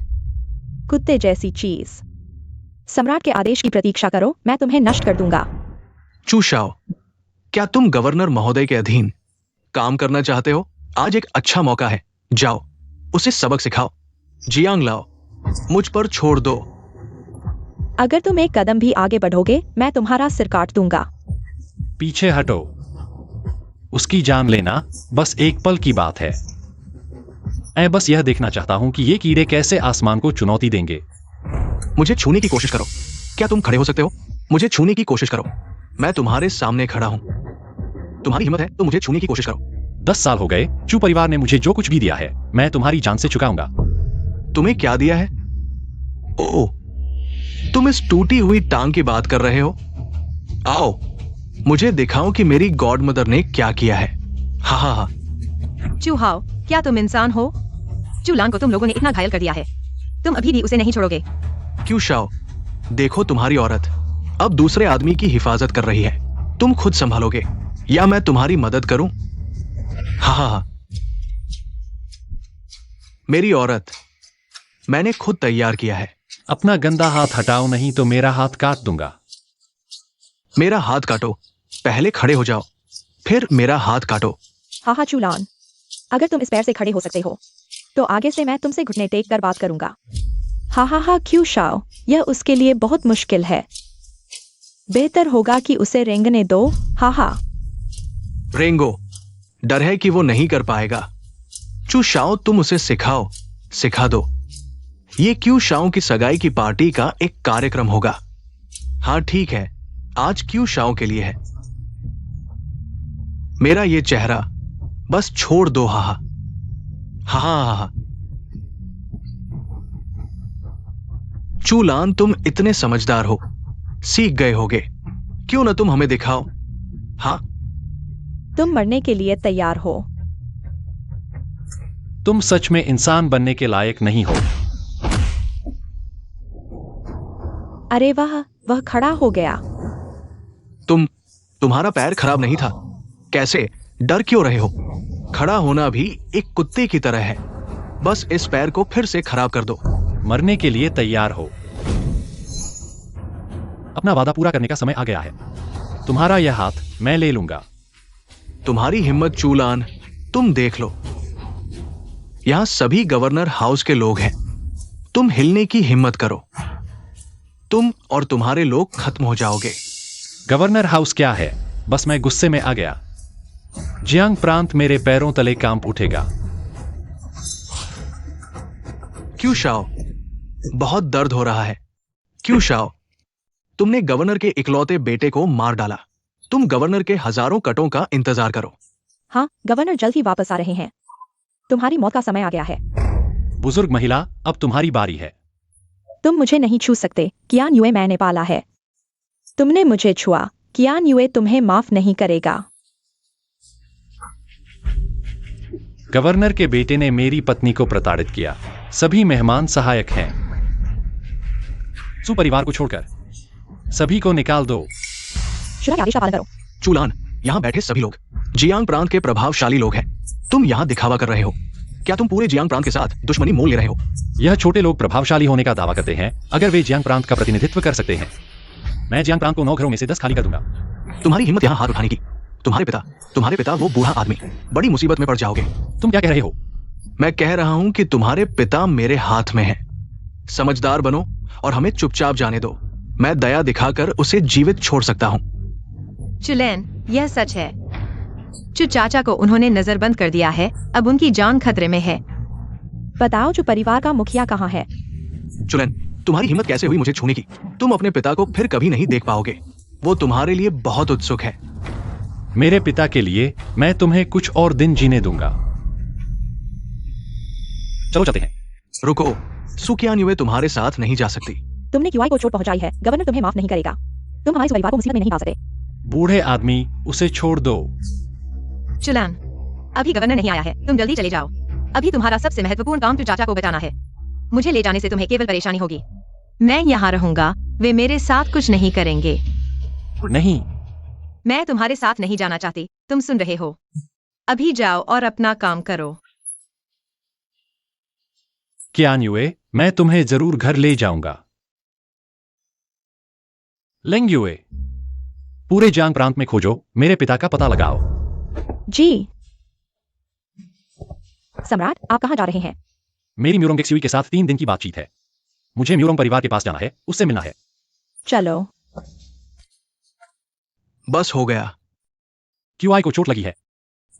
कुत्ते जैसी चीज। सम्राट के आदेश की प्रतीक्षा करो, मैं तुम्हें नष्ट कर दूंगा। चू शाओ, क्या तुम गवर्नर महोदय के अधीन काम करना चाहते हो? आज एक अच्छा मौका है। जाओ, उसे सबक सिखाओ। जियांग लाओ, मुझ पर छोड़ दो। अगर तुम एक कदम भी आगे बढ़ोगे, मैं तुम्हारा सिर काट दूंगा। पीछे हटो। उसकी जान लेना बस एक पल की बात है। मैं बस यह देखना चाहता हूं कि ये कीड़े कैसे आसमान को चुनौती देंगे। मुझे छूने की कोशिश करो। क्या तुम खड़े हो सकते हो? मुझे छूने की कोशिश करो। मैं तुम्हारे सामने खड़ा हूं। तुम्हारी हिम्मत है तो मुझे छूने की कोशिश करो। 10 साल हो गए, चू परिवार ने मुझे जो कुछ भी दिया है, मैं तुम्हारी जान से चुकाऊंगा। तुम्हें क्या दिया है? ओ, तुम इस टूटी हुई टांग की बात कर रहे हो? आओ, मुझे दिखाओ कि मेरी गॉड मदर ने क्या किया है। हा हा हा। चूहाओ, क्या तुम इंसान हो? चूलान को तुम लोगों ने इतना घायल कर दिया है, तुम अभी भी उसे नहीं छोड़ोगे। क्यों शाओ, देखो तुम्हारी औरत अब दूसरे आदमी की हिफाजत कर रही है। तुम खुद संभालोगे या मैं तुम्हारी मदद करूं? हा हा हा। मेरी औरत मैंने खुद तैयार किया है। अपना गंदा हाथ हटाओ, नहीं तो मेरा हाथ काट दूंगा। मेरा हाथ काटो। पहले खड़े हो जाओ, फिर मेरा हाथ काटो। हाहा चूलान, अगर तुम इस पैर से खड़े हो सकते हो, तो आगे से मैं तुमसे घुटने टेक कर बात करूंगा। हाहा क्यू शाओ, यह उसके लिए बहुत मुश्किल है। बेहतर होगा कि उसे रेंगने दो। हाहा। रेंगो, डर है कि वो नहीं कर पाएगा। चू शाओ, तुम उसे सिखाओ, सिखा दो। ये क्यू शाओ की सगाई की पार्टी का एक कार्यक्रम होगा। हाँ ठीक है, आज क्यू शाओ के लिए है। मेरा ये चेहरा बस छोड़ दो। हाहा हा हा। चूलान, तुम इतने समझदार हो, सीख गए होगे। क्यों ना तुम हमें दिखाओ। हाँ, तुम मरने के लिए तैयार हो। तुम सच में इंसान बनने के लायक नहीं हो। अरे वाह, वह खड़ा हो गया। तुम्हारा पैर खराब नहीं था? कैसे? डर क्यों रहे हो? खड़ा होना भी एक कुत्ते की तरह है। बस इस पैर को फिर से खराब कर दो। मरने के लिए तैयार हो। अपना वादा पूरा करने का समय आ गया है। तुम्हारा यह हाथ मैं ले लूंगा। तुम्हारी हिम्मत चूलान, तुम देख लो। यहां सभी गवर्नर हाउस के लोग हैं। तुम हिलने की हिम्मत करो, तुम और तुम्हारे लोग खत्म हो जाओगे। गवर्नर हाउस क्या है? बस मैं गुस्से में आ गया। जियांग प्रांत मेरे पैरों तले कांप उठेगा। क्यों शाओ, बहुत दर्द हो रहा है। क्यों शाओ, तुमने गवर्नर के इकलौते बेटे को मार डाला। तुम गवर्नर के हजारों कटों का इंतजार करो। हाँ, गवर्नर जल्द ही वापस आ रहे हैं। तुम्हारी मौत का समय आ गया है। बुजुर्ग महिला, अब तुम्हारी बारी है। तुम मुझे नहीं छू सकते। कियान युए मैंने पाला है। तुमने मुझे छुआ, कियान युए तुम्हें माफ नहीं करेगा। गवर्नर के बेटे ने मेरी पत्नी को प्रताड़ित किया। सभी मेहमान सहायक हैं। सुपरिवार को छोड़कर सभी को निकाल दो। शुरा के आदेश का पालन करो। चुलान, यहाँ बैठे सभी लोग जियांग प्रांत के प्रभावशाली लोग हैं। तुम यहाँ दिखावा कर रहे हो। क्या तुम पूरे जियांग प्रांत के साथ दुश्मनी मोल ले रहे हो? यह छोटे लोग प्रभावशाली होने का दावा करते हैं अगर वे जियांग प्रांत का प्रतिनिधित्व कर सकते हैं। मैं जियांग प्रांत को 9 घरों में से 10 खाली कर दूंगा। तुम्हारी हिम्मत यहाँ हाथ उठाने की। तुम्हारे पिता वो बूढ़ा आदमी, बड़ी मुसीबत में पड़ जाओगे। तुम क्या कह रहे हो? मैं कह रहा हूँ कि तुम्हारे पिता मेरे हाथ में हैं। समझदार बनो और हमें चुपचाप जाने दो। मैं दया दिखाकर उसे जीवित छोड़ सकता हूँ। चुलैन, यह सच है। चु चाचा को उन्होंने नजरबंद कर दिया है। अब उनकी जान खतरे में है। बताओ जो परिवार का मुखिया कहाँ है? चुलन, तुम्हारी हिम्मत कैसे हुई मुझे छूने की? तुम अपने पिता को फिर कभी नहीं देख पाओगे। वो तुम्हारे लिए बहुत उत्सुक है। मेरे पिता के लिए मैं तुम्हें कुछ और दिन जीने दूंगा। चलो चलते हैं। रुको, सुकियान युए तुम्हारे साथ नहीं जा सकती। तुमने क्यूआई को चोट पहुंचाई है। गवर्नर तुम्हें माफ नहीं करेगा। तुम हमारे परिवार को मुसीबत में नहीं पा सकते। बूढ़े आदमी, उसे छोड़ दो। चुलान, अभी गवर्नर नहीं आया है। तुम जल्दी चले जाओ। अभी तुम्हारा सबसे महत्वपूर्ण काम चु चाचा को बचाना है। मुझे ले जाने से तुम्हें केवल परेशानी होगी। मैं यहाँ रहूंगा। वे मेरे साथ कुछ नहीं करेंगे। नहीं, मैं तुम्हारे साथ नहीं जाना चाहती। तुम सुन रहे हो? अभी जाओ और अपना काम करो। कियान युए, मैं तुम्हें जरूर घर ले जाऊंगा। लेंग युए, पूरे जियांग प्रांत में खोजो, मेरे पिता का पता लगाओ। जी सम्राट, आप कहाँ जा रहे हैं? मेरी म्यूरोंग एक्सयूई के साथ 3 दिन की बातचीत है। मुझे म्यूरोंग परिवार के पास जाना है, उससे मिलना है। चलो। बस हो गया। क्यूआई को चोट लगी है।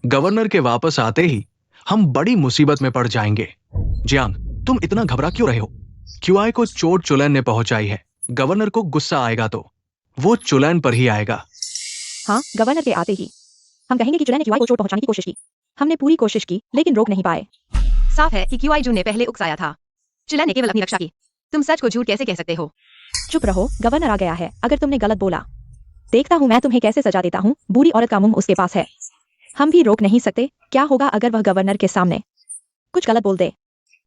गवर्नर के वापस आते ही हम बड़ी मुसीबत में पड़ जाएंगे। जियांग, तुम इतना घबरा क्यों रहे हो? क्यूआई को चोट चुलन ने पहुंचाई है। गवर्नर को गुस्सा आएगा तो वो चुलन पर ही आएगा। हाँ, गवर्नर के आते ही हम कहेंगे कि चुलन ने क्यूआई को चोट पहुंचाने की कोशिश की। हमने पूरी कोशिश की लेकिन रोक नहीं पाए। साफ है कि क्यूआई जू ने पहले उकसाया था। चुलन ने केवल अपनी रक्षा की। तुम सच को झूठ कैसे कह सकते हो? चुप रहो, गवर्नर आ गया है। अगर तुमने गलत बोला, देखता हूँ मैं तुम्हें कैसे सजा देता हूँ। बुरी औरत का मुंह उसके पास है। हम भी रोक नहीं सकते। क्या होगा अगर वह गवर्नर के सामने कुछ गलत बोल दे?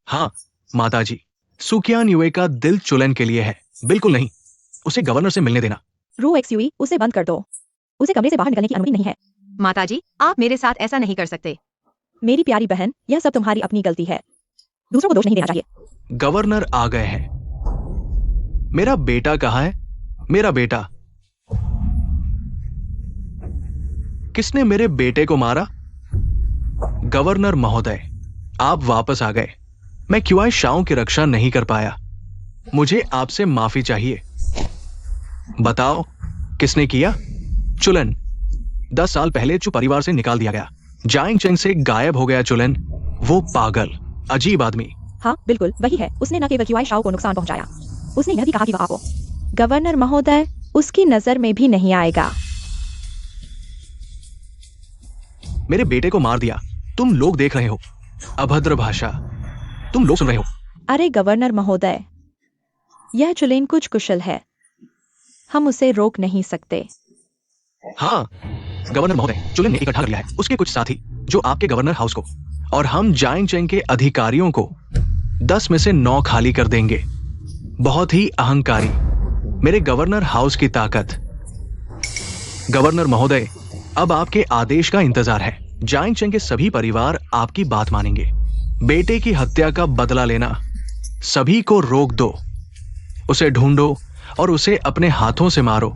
हाँ माताजी, सुकियान युए का दिल चुलन के लिए है। बिल्कुल नहीं, उसे गवर्नर से मिलने देना। रू एक्सयूई, उसे बंद कर दो। उसे कमरे से बाहर निकलने की अनुमति नहीं है। माताजी, आप मेरे साथ ऐसा नहीं कर सकते। मेरी प्यारी बहन, यह सब तुम्हारी अपनी गलती है। दूसरों को दोष नहीं देना चाहिए। गवर्नर आ गए हैं। मेरा बेटा कहाँ है? मेरा बेटा। किसने मेरे बेटे को मारा? गवर्नर महोदय, आप वापस आ गए। मैं क्यूआई शाओ की रक्षा नहीं कर पाया। मुझे आपसे माफी चाहिए। बताओ, किसने किया? चुलन। 10 साल पहले चु परिवार से निकाल दिया गया। जाइंग चेंग से गायब हो गया चुलन। वो पागल, अजीब आदमी। हाँ बिल्कुल वही है। उसने न केवल क्यूआई शाओ को नुकसान पहुंचाया, उसने यह भी कहा कि वह आपको। गवर्नर महोदय, उसकी नजर में भी नहीं आएगा। मेरे बेटे को मार दिया। तुम लोग देख रहे हो। अभद्र भाषा। तुम लोग सुन रहे हो। अरे गवर्नर महोदय, यह चुलेन कुछ कुशल है। हम उसे रोक नहीं सकते। हाँ गवर्नर महोदय, चुलन ने इकट्ठा कर लिया है उसके कुछ साथी जो आपके गवर्नर हाउस को, और हम जाइंग चेंग के अधिकारियों को 10 में से 9 खाली कर देंगे। बहुत ही अहंकारी। मेरे गवर्नर हाउस की ताकत। गवर्नर महोदय, अब आपके आदेश का इंतजार है। जाइंग चेंग के सभी परिवार आपकी बात मानेंगे। बेटे की हत्या का बदला लेना। सभी को रोक दो। उसे ढूंढो और उसे अपने हाथों से मारो।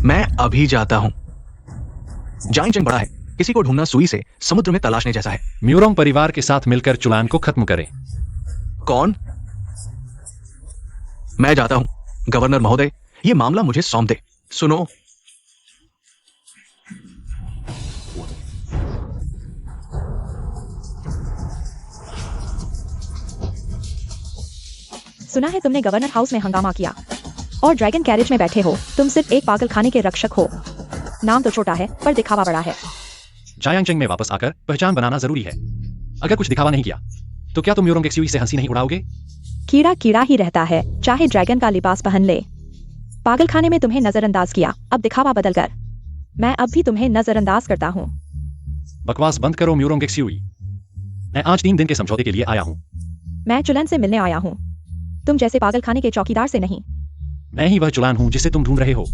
मैं अभी जाता हूं। जाइंग चेंग बड़ा है। किसी को ढूंढना सुई से समुद्र में तलाशने जैसा है। म्यूरोंग परिवार के साथ मिलकर चुलान को खत्म करें। कौन? मैं जाता हूं। गवर्नर महोदय, यह मामला मुझे सौंप दे। सुनो, सुना है तुमने गवर्नर हाउस में हंगामा किया और ड्रैगन कैरेज में बैठे हो। तुम सिर्फ एक पागल खाने के रक्षक हो। नाम तो छोटा है पर दिखावा बड़ा है। जायांग चेंग में वापस आकर पहचान बनाना जरूरी है। अगर कुछ दिखावा नहीं किया तो क्या तुम म्यूरोंग एक्सयूई से हंसी नहीं उड़ाओगे? कीड़ा कीड़ा ही रहता है, चाहे ड्रैगन का लिबास पहन ले। पागलखाने में तुम्हें नजरअंदाज किया, अब दिखावा बदल कर मैं अब भी तुम्हें नजरअंदाज करता हूँ। बकवास बंद करो म्यूरोंग एक्सयूई। मैं आज 3 दिन के समझौते के लिए आया हूँ। मैं चुलन से मिलने आया हूँ, तुम जैसे पागलखाने के चौकीदार से नहीं। मैं ही वह चुलान हूँ जिसे तुम ढूंढ रहे हो।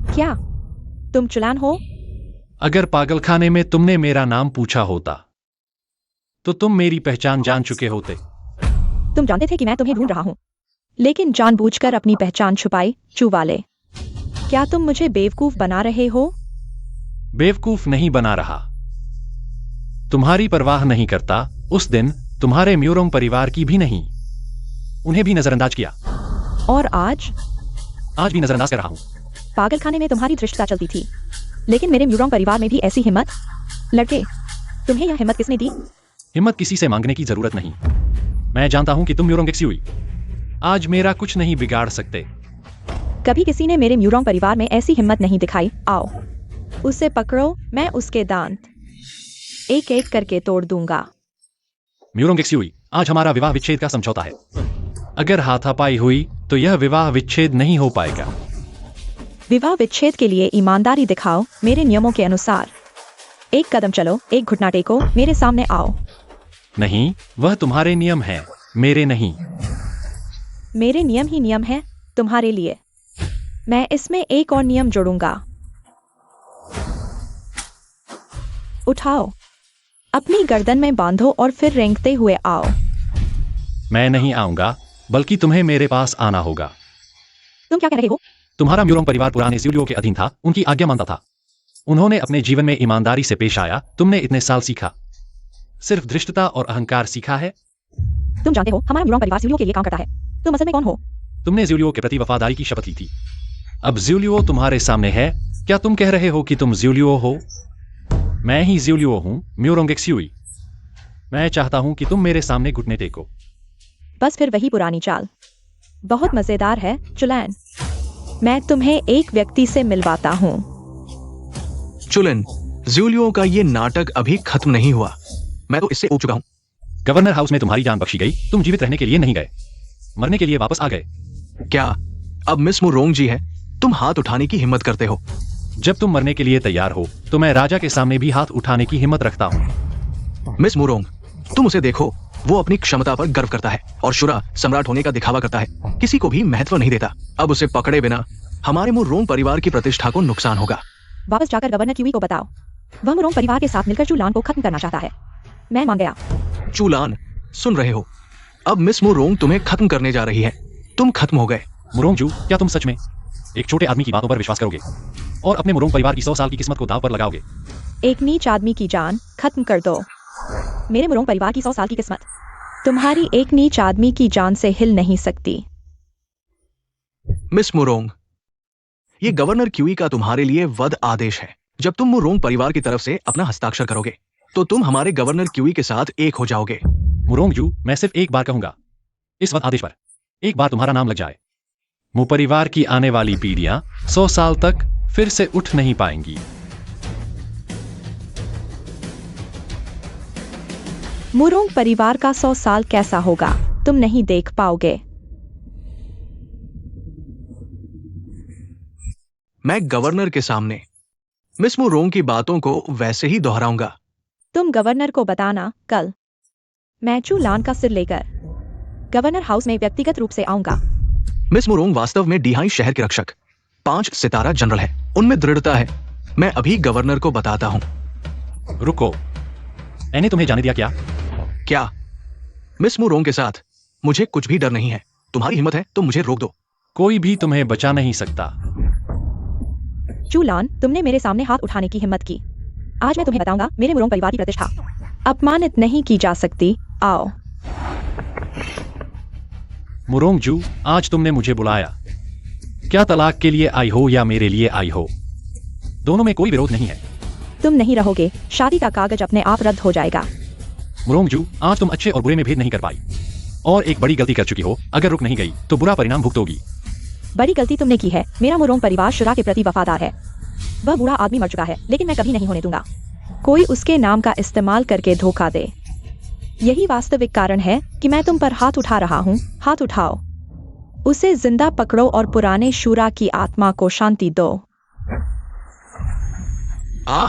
क्या तुम चुलान हो? अगर पागलखाने में तुमने मेरा नाम पूछा होता तो तुम मेरी पहचान जान चुके होते। तुम जानते थे कि मैं तुम्हें ढूंढ रहा हूँ, लेकिन जानबूझकर अपनी पहचान छुपाई, चूवाले। क्या तुम मुझे बेवकूफ बना रहे हो? बेवकूफ नहीं बना रहा, तुम्हारी परवाह नहीं करता। उस दिन तुम्हारे म्यूरोंग परिवार की भी नहीं, उन्हें भी नजरअंदाज किया। और आज भी नजरअंदाज कर रहा हूं। पागलखाने में तुम्हारी धृष्टता चलती थी, लेकिन मेरे म्यूरोंग परिवार में भी ऐसी हिम्मत? लड़के, तुम्हें यह हिम्मत किसने दी? हिम्मत किसी से मांगने की जरूरत नहीं। मैं जानता हूं कि तुम म्यूरोंग एक्सयूई आज मेरा कुछ नहीं बिगाड़ सकते। कभी किसी ने मेरे म्यूरोंग परिवार में ऐसी हिम्मत नहीं दिखाई। आओ, उसे पकड़ो, मैं उसके दांत एक एक करके तोड़ दूंगा। म्यूरोंग एक्सयूई, आज हमारा विवाह विच्छेद का समझौता है। अगर हाथापाई हुई तो यह विवाह विच्छेद नहीं हो पाएगा। विवाह विच्छेद के लिए ईमानदारी दिखाओ मेरे नियमों के अनुसार। एक कदम चलो, एक घुटना टेको, मेरे सामने आओ। नहीं, वह तुम्हारे नियम हैं, मेरे नहीं। मेरे नियम ही नियम है तुम्हारे लिए। मैं इसमें एक और नियम जोड़ूंगा। उठाओ, अपनी गर्दन में बांधो और फिर रेंगते हुए आओ। मैं नहीं आऊंगा, बल्कि तुम्हें मेरे पास आना होगा। तुम क्या कह रहे हो? तुम्हारा म्यूरोंग परिवार पुराने ज़्यूलियो के अधीन था, उनकी आज्ञा मानता था। उन्होंने अपने जीवन में ईमानदारी से पेश आया। तुमने इतने साल सीखा, सिर्फ धृष्टता और अहंकार सीखा है। तुम जानते हो हमारा म्यूरोंग परिवार ज़्यूलियो के लिए काम करता है। तुम असल में कौन हो? तुमने ज़्यूलियो के प्रति वफादारी की शपथ ली थी। अब ज़्यूलियो तुम्हारे सामने है। क्या तुम कह रहे हो कि तुम ज़्यूलियो हो? मैं ही ज़्यूलियो हूं, म्यूरोंग एक्सयूई। मैं चाहता हूं कि तुम मेरे सामने घुटने टेको। बस फिर वही पुरानी चाल। बहुत मजेदार है चुलैन। मैं तुम्हें एक व्यक्ति से मिलवाता हूँ। चुलन, ज़्यूलियो का ये नाटक अभी खत्म नहीं हुआ। मैं तो इससे ऊब चुका हूँ। गवर्नर हाउस में तुम्हारी जान बख्शी गई। तुम जीवित रहने के लिए नहीं गए, मरने के लिए वापस आ गए। क्या अब मिस मुरोंग जी है? तुम हाथ उठाने की हिम्मत करते हो? जब तुम मरने के लिए तैयार हो तो मैं राजा के सामने भी हाथ उठाने की हिम्मत रखता हूँ। मिस मुरोंग, तुम उसे देखो, वो अपनी क्षमता पर गर्व करता है और शुरा सम्राट होने का दिखावा करता है, किसी को भी महत्व नहीं देता। अब उसे पकड़े बिना हमारे मुरोंग परिवार की प्रतिष्ठा को नुकसान होगा। वापस जाकर गवर्नर क्यूई को बताओ, वह मुरोंग परिवार के साथ मिलकर चुलान को खत्म करना चाहता है। मैं मान गया। चुलान, सुन रहे हो? अब मिस मुरोंग तुम्हें खत्म करने जा रही है। तुम खत्म हो गए। मुरोंग जू, क्या तुम सच में एक छोटे आदमी की बातों पर विश्वास करोगे और अपने मुरोंग परिवार की 100 साल की किस्मत को दांव पर लगाओगे? एक नीच आदमी की जान खत्म कर दो। मेरे मुरोंग परिवार की 100 साल की किस्मत तुम्हारी एक नीच आदमी की जान से हिल नहीं सकती। मिस मुरोंग, ये गवर्नर क्यूई का तुम्हारे लिए वध आदेश है। जब तुम मुरोंग परिवार की तरफ से अपना हस्ताक्षर करोगे तो तुम हमारे गवर्नर क्यूई के साथ एक हो जाओगे। मुरोंग जू, मैं सिर्फ एक बार कहूंगा, इस वध आदेश पर एक बार तुम्हारा नाम लग जाए, मु परिवार की आने वाली पीढ़ियां 100 साल तक फिर से उठ नहीं पाएंगी। मुरोंग परिवार का 100 साल कैसा होगा तुम नहीं देख पाओगे। मैं गवर्नर के सामने मिस मुरोंग की बातों को वैसे ही दोहराऊंगा। तुम गवर्नर को बताना कल मैं चुलान का सिर लेकर गवर्नर हाउस में व्यक्तिगत रूप से आऊंगा। मिस मुरोंग वास्तव में डिहाई शहर के रक्षक 5 सितारा जनरल है, उनमें दृढ़ता है। मैं अभी गवर्नर को बताता हूं। रुको, मैंने तुम्हें जाने दिया क्या? क्या? मिस मुरोंग के साथ मुझे कुछ भी डर नहीं है। तुम्हारी हिम्मत है तो मुझे रोक दो। कोई भी तुम्हें बचा नहीं सकता। चुलान, तुमने मेरे सामने हाथ उठाने की हिम्मत की। आज मैं तुम्हें बताऊंगा मेरे मुरोंग परिवार की प्रतिष्ठा अपमानित नहीं की जा सकती। आओ। मुरोंग जू, आज तुमने मुझे बुलाया। क्या तलाक के लिए आई हो या मेरे लिए आई हो, दोनों में कोई विरोध नहीं है। तुम नहीं रहोगे, शादी का कागज अपने आप रद्द हो जाएगा। मुरोंग जू, आज तुम अच्छे और बुरे में भेद नहीं कर पाई और एक बड़ी गलती कर चुकी हो। अगर रुक नहीं गई तो बुरा परिणाम भुगतोगी। बड़ी गलती तुमने की है। मेरा मुरोंग परिवार शुरा के प्रति वफादार है। वह बूढ़ा आदमी मर चुका है, लेकिन मैं कभी नहीं होने दूंगा कोई उसके नाम का इस्तेमाल करके धोखा दे। यही वास्तविक कारण है कि मैं तुम पर हाथ उठा रहा हूँ। हाथ उठाओ। उसे जिंदा पकड़ो और पुराने शूरा की आत्मा को शांति दो। आ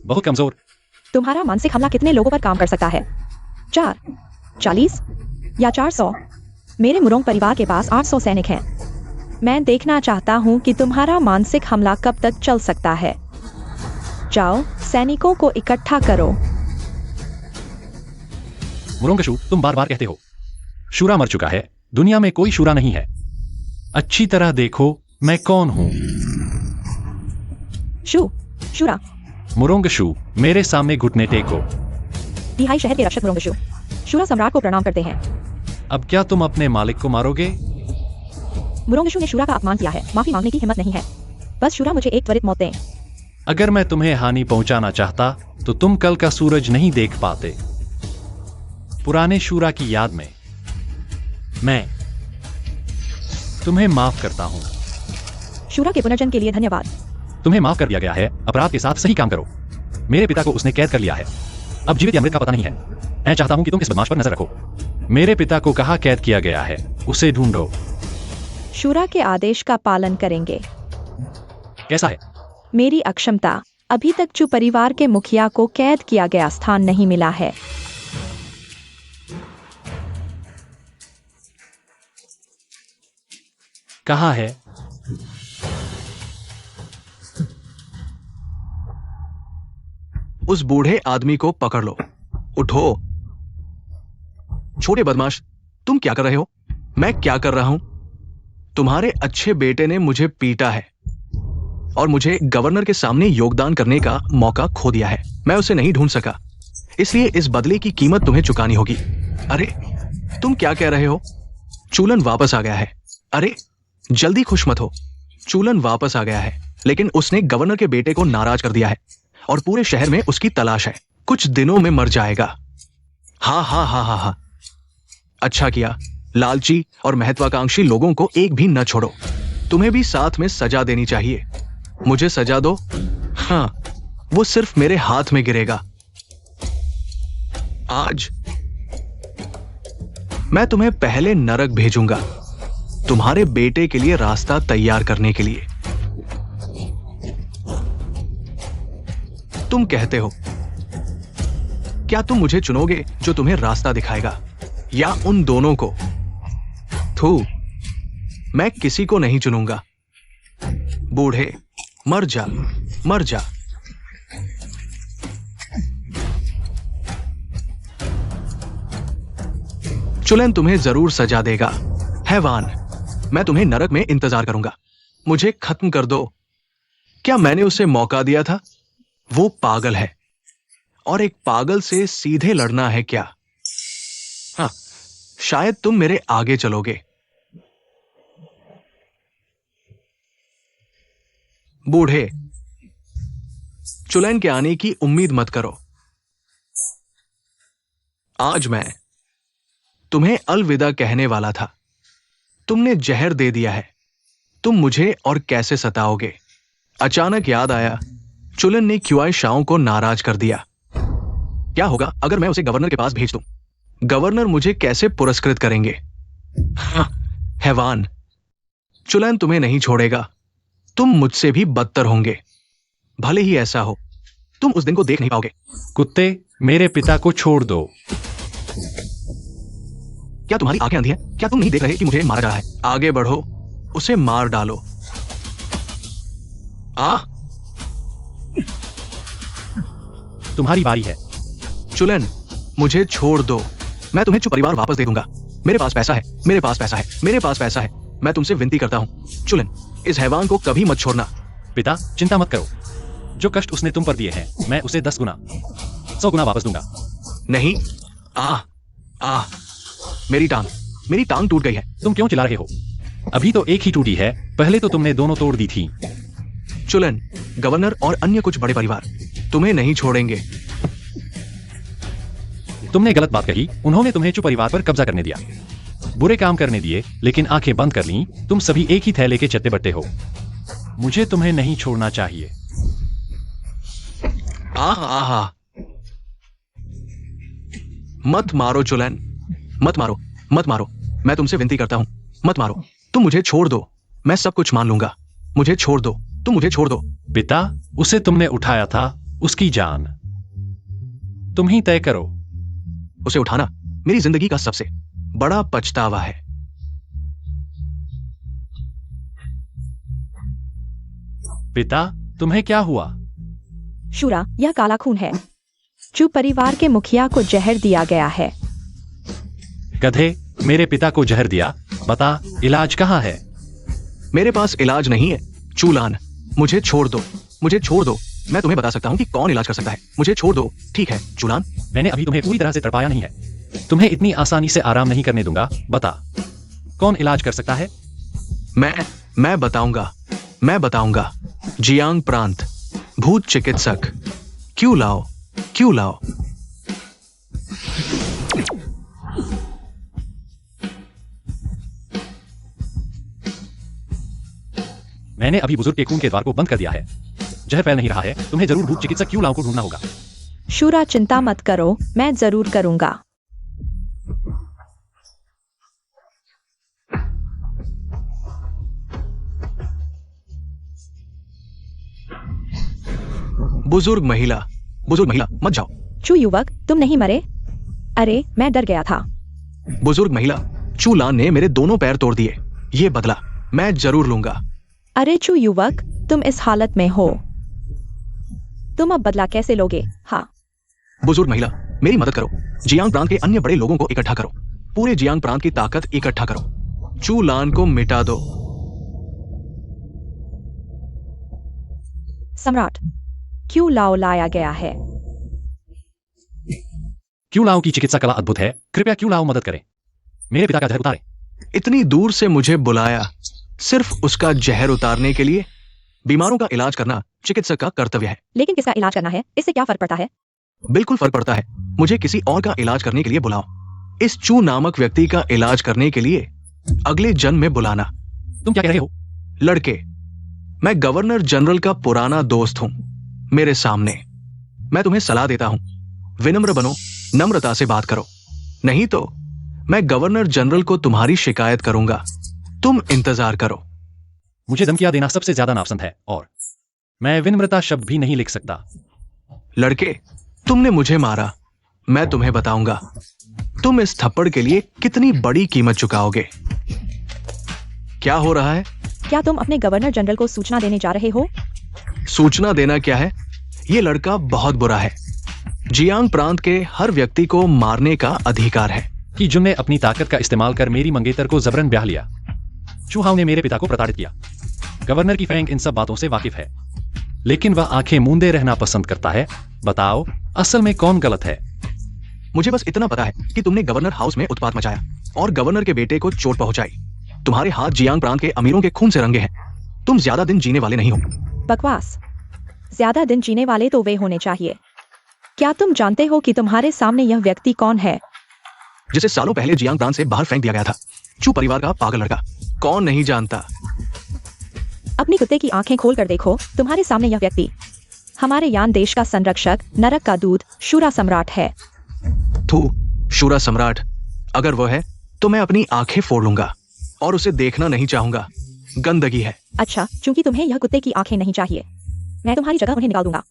बहुत कमजोर। तुम्हारा मानसिक हमला कितने लोगों पर काम कर सकता है? 4, 40 या 400? मेरे मुरोंग परिवार के पास 800 सैनिक हैं। मैं देखना चाहता हूं कि तुम्हारा मानसिक हमला कब तक चल सकता है। जाओ, सैनिकों को इकट्ठा करो। मुरोंगशु, तुम बार बार कहते हो शूरा मर चुका है। दुनिया में कोई शूरा नहीं है। अच्छी तरह देखो मैं कौन हूं। शूरा। मुरोंगशु, मेरे सामने घुटने टेको। तिहाई शहर के रक्षक मुरोंगशु शूरा सम्राट को प्रणाम करते हैं। अब क्या तुम अपने मालिक को मारोगे? मुरोंगशु ने शूरा का अपमान किया है। माफी मांगने की हिम्मत नहीं है। बस शूरा मुझे एक त्वरित मौत दें। अगर मैं तुम्हें हानि पहुंचाना चाहता तो तुम कल का सूरज नहीं देख पाते। पुराने शूरा की याद में मैं तुम्हें माफ करता हूं। शूरा के पुनर्जन्म के लिए धन्यवाद। तुम्हें माफ कर दिया गया है। अपराध के साथ सही काम करो। मेरे पिता को उसने कैद कर लिया है। अब जीवित या मृत का पता नहीं है। मैं चाहता हूं कि तुम इस बदमाश पर नजर रखो। मेरे पिता को कहां कैद किया गया है, उसे ढूंढो। शूरा के आदेश का पालन करेंगे। कैसा है? मेरी अक्षमता। अभी तक चू परिवार के मुखिया को कैद किया गया स्थान नहीं मिला है। कहां है? उस बूढ़े आदमी को पकड़ लो। उठो। छोटे बदमाश, तुम क्या कर रहे हो? मैं क्या कर रहा हूं? तुम्हारे अच्छे बेटे ने मुझे पीटा है और मुझे गवर्नर के सामने योगदान करने का मौका खो दिया है। मैं उसे नहीं ढूंढ सका, इसलिए इस बदले की कीमत तुम्हें चुकानी होगी। अरे, तुम क्या कह रहे हो? चूलन वापस आ गया है। अरे, जल्दी खुश मत हो। चूलन वापस आ गया है, लेकिन उसने गवर्नर के बेटे को नाराज कर दिया है और पूरे शहर में उसकी तलाश है। कुछ दिनों में मर जाएगा। हाँ हाँ हाँ हाँ हाँ। अच्छा किया। लालची और महत्वाकांक्षी लोगों को एक भी न छोड़ो। तुम्हें भी साथ में सजा देनी चाहिए। मुझे सजा दो। हाँ, वो सिर्फ मेरे हाथ में गिरेगा। आज मैं तुम्हें पहले नरक भेजूंगा, तुम्हारे बेटे के लिए रास्ता तैयार करने के लिए। तुम कहते हो, क्या तुम मुझे चुनोगे जो तुम्हें रास्ता दिखाएगा, या उन दोनों को? थू, मैं किसी को नहीं चुनूंगा। बूढ़े, मर जा, मर जा। चुलन तुम्हें जरूर सजा देगा। हैवान, मैं तुम्हें नरक में इंतजार करूंगा। मुझे खत्म कर दो। क्या मैंने उसे मौका दिया था? वो पागल है, और एक पागल से सीधे लड़ना है क्या? हाँ, शायद तुम मेरे आगे चलोगे। बूढ़े, चुलैन के आने की उम्मीद मत करो। आज मैं तुम्हें अलविदा कहने वाला था। तुमने जहर दे दिया है। तुम मुझे और कैसे सताओगे? अचानक याद आया, चुलन ने क्यूआई शाओ को नाराज कर दिया। क्या होगा अगर मैं उसे गवर्नर के पास भेज दूं? गवर्नर मुझे कैसे पुरस्कृत करेंगे? हाँ, हैवान, चुलन तुम्हें नहीं छोड़ेगा। तुम मुझसे भी बदतर होंगे। भले ही ऐसा हो, तुम उस दिन को देख नहीं पाओगे। कुत्ते, मेरे पिता को छोड़ दो। क्या तुम्हारी आंखें अंधी हैं? क्या तुम नहीं देख रहे कि मुझे मारा जा रहा है? आगे बढ़ो, उसे मार डालो। तुम्हारी बारी है। चुलन, मुझे छोड़ दो। मैं तुम्हें चुप परिवार वापस दे दूंगा। मेरे पास पैसा है, मेरे पास पैसा है, मेरे पास पैसा है। मैं तुमसे विनती करता हूं, चुलन, इस हैवान को कभी मत छोड़ना। पिता, चिंता मत करो। जो कष्ट उसने तुम पर दिए हैं, मैं उसे 10 गुना, 100 गुना वापस दूंगा। नहीं। मेरी टांग टूट गई है। तुम क्यों चिल्ला रहे हो? अभी तो एक ही टूटी है, पहले तो तुमने दोनों तोड़ दी थी। चुलन, गवर्नर और अन्य कुछ बड़े परिवार तुम्हें नहीं छोड़ेंगे। तुमने गलत बात कही। उन्होंने तुम्हें चु परिवार पर कब्जा करने दिया, बुरे काम करने दिए, लेकिन आंखें बंद कर ली। तुम सभी एक ही थैले के चट्टे बट्टे हो। मुझे तुम्हें नहीं छोड़ना चाहिए। मत मारो चुलन, मत मारो, मत मारो, मैं तुमसे विनती करता हूँ, मत मारो। तुम मुझे छोड़ दो, मैं सब कुछ मान लूंगा। मुझे छोड़ दो, तुम मुझे छोड़ दो। पिता, उसे तुमने उठाया था, उसकी जान तुम ही तय करो। उसे उठाना मेरी जिंदगी का सबसे बड़ा पछतावा है। पिता, तुम्हें क्या हुआ? शूरा, यह काला खून है। चू परिवार के मुखिया को जहर दिया गया है। गधे, मेरे पिता को जहर दिया। बता, इलाज कहाँ है? मेरे पास इलाज नहीं है। चूलान, मुझे छोड़ दो, मुझे छोड़ दो। मैं तुम्हें बता सकता हूँ कि कौन इलाज कर सकता है। मुझे छोड़ दो, ठीक है चूलान? मैंने अभी तुम्हें पूरी तरह से तड़पाया नहीं है। तुम्हें इतनी आसानी से आराम नहीं करने दूंगा। बता, कौन इलाज कर सकता है? मैं बताऊंगा। जियांग प्रांत, भूत चिकित्सक। क्यों लाओ। मैंने अभी बुजुर्ग के खून के द्वार को बंद कर दिया है। जहर फैल नहीं रहा है। तुम्हें जरूर भूत चिकित्सक क्यों लाओ को ढूंढना होगा। शूरा, चिंता मत करो, मैं जरूर करूंगा। बुजुर्ग महिला, मत जाओ। चू युवक, तुम नहीं मरे? अरे, मैं डर गया था। बुजुर्ग महिला, चूलान ने मेरे दोनों पैर तोड़ दिए। ये बदला मैं जरूर लूंगा। अरे चू युवक, तुम इस हालत में हो, तुम अब बदला कैसे लोगे? हाँ। बुजुर्ग महिला, मेरी मदद करो। जियांग प्रांत के अन्य बड़े लोगों को इकट्ठा करो। पूरे जियांग प्रांत की ताकत इकट्ठा करो। चूलान को मिटा दो। सम्राट, क्यों लाओ लाया गया है? क्यों लाओ की चिकित्सा कला अद्भुत है। कृपया क्यों लाओ मदद करें। मेरे पिता का जहर उतारे। इतनी दूर से मुझे बुलाया सिर्फ उसका जहर उतारने के लिए? बीमारों का इलाज करना चिकित्सक का कर्तव्य है। लेकिन किसका इलाज करना है, इससे क्या फर्क पड़ता है? बिल्कुल फर्क पड़ता है। मुझे किसी और का इलाज करने के लिए बुलाओ। इस चू नामक व्यक्ति का इलाज करने के लिए अगले जन्म में बुलाना। तुम क्या कह रहे हो? लड़के, मैं गवर्नर जनरल का पुराना दोस्त हूं। मेरे सामने मैं तुम्हें सलाह देता हूं, विनम्र बनो, नम्रता से बात करो, नहीं तो मैं गवर्नर जनरल को तुम्हारी शिकायत करूंगा। तुम इंतजार करो। मुझे धमकियां देना सबसे ज्यादा नापसंद है और मैं विनम्रता शब्द भी नहीं लिख सकता। लड़के, तुमने मुझे मारा, मैं तुम्हें बताऊंगा तुम इस थप्पड़ के लिए कितनी बड़ी कीमत चुकाओगे। क्या हो रहा है? क्या तुम अपने गवर्नर जनरल को सूचना देने जा रहे हो? सूचना देना क्या है? ये लड़का बहुत बुरा है। जियांग प्रांत के हर व्यक्ति को मारने का अधिकार है। कि जुन ने अपनी ताकत का इस्तेमाल कर मेरी मंगेतर को जबरन ब्याह लिया। चूहाओं ने मेरे पिता को प्रताड़ित किया। गवर्नर की फैंग इन सब बातों से वाकिफ है, लेकिन वह आंखें मूंदे रहना पसंद करता है। बताओ, असल में कौन गलत है? मुझे बस इतना पता है कि तुमने गवर्नर हाउस में उत्पात मचाया और गवर्नर के बेटे को चोट पहुंचाई। तुम्हारे हाथ जियांग प्रांत के अमीरों के खून से रंगे हैं। तुम ज्यादा दिन जीने वाले नहीं हो। बकवास। ज्यादा दिन जीने वाले तो वे होने चाहिए। क्या तुम जानते हो कि तुम्हारे सामने यह व्यक्ति कौन है? जिसे सालों पहले जियांग प्रांत से बाहर फेंक दिया गया था। चू परिवार का पागल लड़का। कौन नहीं जानता? अपनी कुत्ते की आंखें खोल कर देखो, तुम्हारे सामने यह व्यक्ति हमारे यान देश का संरक्षक, नरक का दूत, शूरा सम्राट है। थू, शूरा सम्राट अगर वो है तो मैं अपनी आंखें फोड़ लूंगा और उसे देखना नहीं चाहूंगा। गंदगी है। अच्छा, चूंकि तुम्हें यह कुत्ते की आंखें नहीं चाहिए, मैं तुम्हारी जगह उन्हें निकाल दूंगा।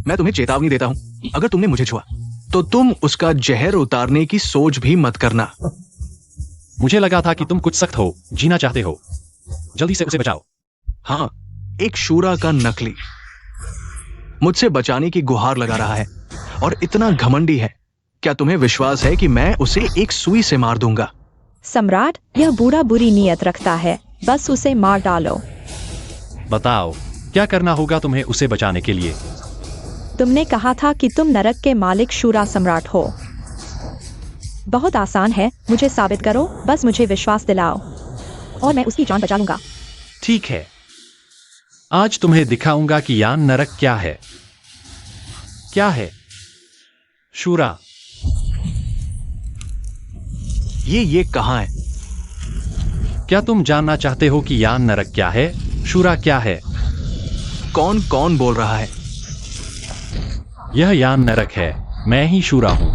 मैं तुम्हें चेतावनी देता हूं, अगर तुमने मुझे छुआ तो तुम उसका जहर उतारने की सोच भी मत करना। मुझे लगा था कि तुम कुछ सख्त हो, जीना चाहते हो। जल्दी से उसे बचाओ। हाँ, एक शूरा का नकली मुझसे बचाने की गुहार लगा रहा है और इतना घमंडी है। क्या तुम्हें विश्वास है कि मैं उसे एक सुई से मार दूंगा? सम्राट, यह बूढ़ा बुरी नीयत रखता है, बस उसे मार डालो। बताओ, क्या करना होगा तुम्हें उसे बचाने के लिए? तुमने कहा था कि तुम नरक के मालिक शूरा सम्राट हो। बहुत आसान है, मुझे साबित करो, बस मुझे विश्वास दिलाओ और मैं उसकी जान बचा लूंगा। ठीक है, आज तुम्हें दिखाऊंगा कि यान नरक क्या है। क्या है? शूरा, ये कहां है? क्या तुम जानना चाहते हो कि यान नरक क्या है? शूरा क्या है? कौन कौन बोल रहा है? यह यान नरक है, मैं ही शूरा हूं।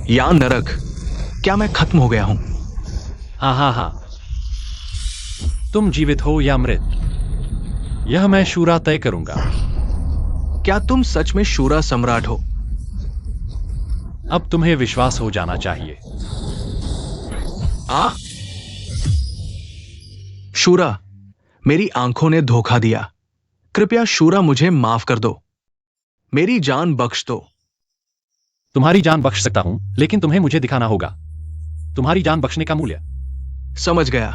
या नरक, क्या मैं खत्म हो गया हूं? आहा, तुम जीवित हो या मृत, यह मैं शूरा तय करूंगा। क्या तुम सच में शूरा सम्राट हो? अब तुम्हें विश्वास हो जाना चाहिए। शूरा, मेरी आंखों ने धोखा दिया। कृपया शूरा मुझे माफ कर दो, मेरी जान बख्श दो। तुम्हारी जान बख्श सकता हूं, लेकिन तुम्हें मुझे दिखाना होगा तुम्हारी जान बख्शने का मूल्य। समझ गया।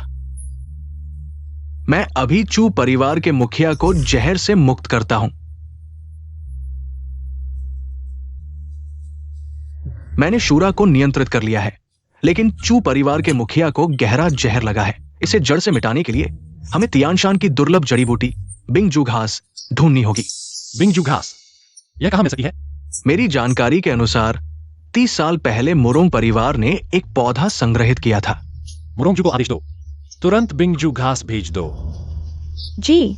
मैं अभी चू परिवार के मुखिया को जहर से मुक्त करता हूं। मैंने शूरा को नियंत्रित कर लिया है, लेकिन चू परिवार के मुखिया को गहरा जहर लगा है। इसे जड़ से मिटाने के लिए हमें तियानशान की दुर्लभ जड़ी बूटी बिंगजू घास ढूंढनी होगी। बिंगजू घास, यह कहां मिल सकती है? मेरी जानकारी के अनुसार 30 साल पहले मुरोंग परिवार ने एक पौधा संग्रहित किया था। मुरोंगजू को आदेश दो, तुरंत बिंगजू घास भेज दो। जी,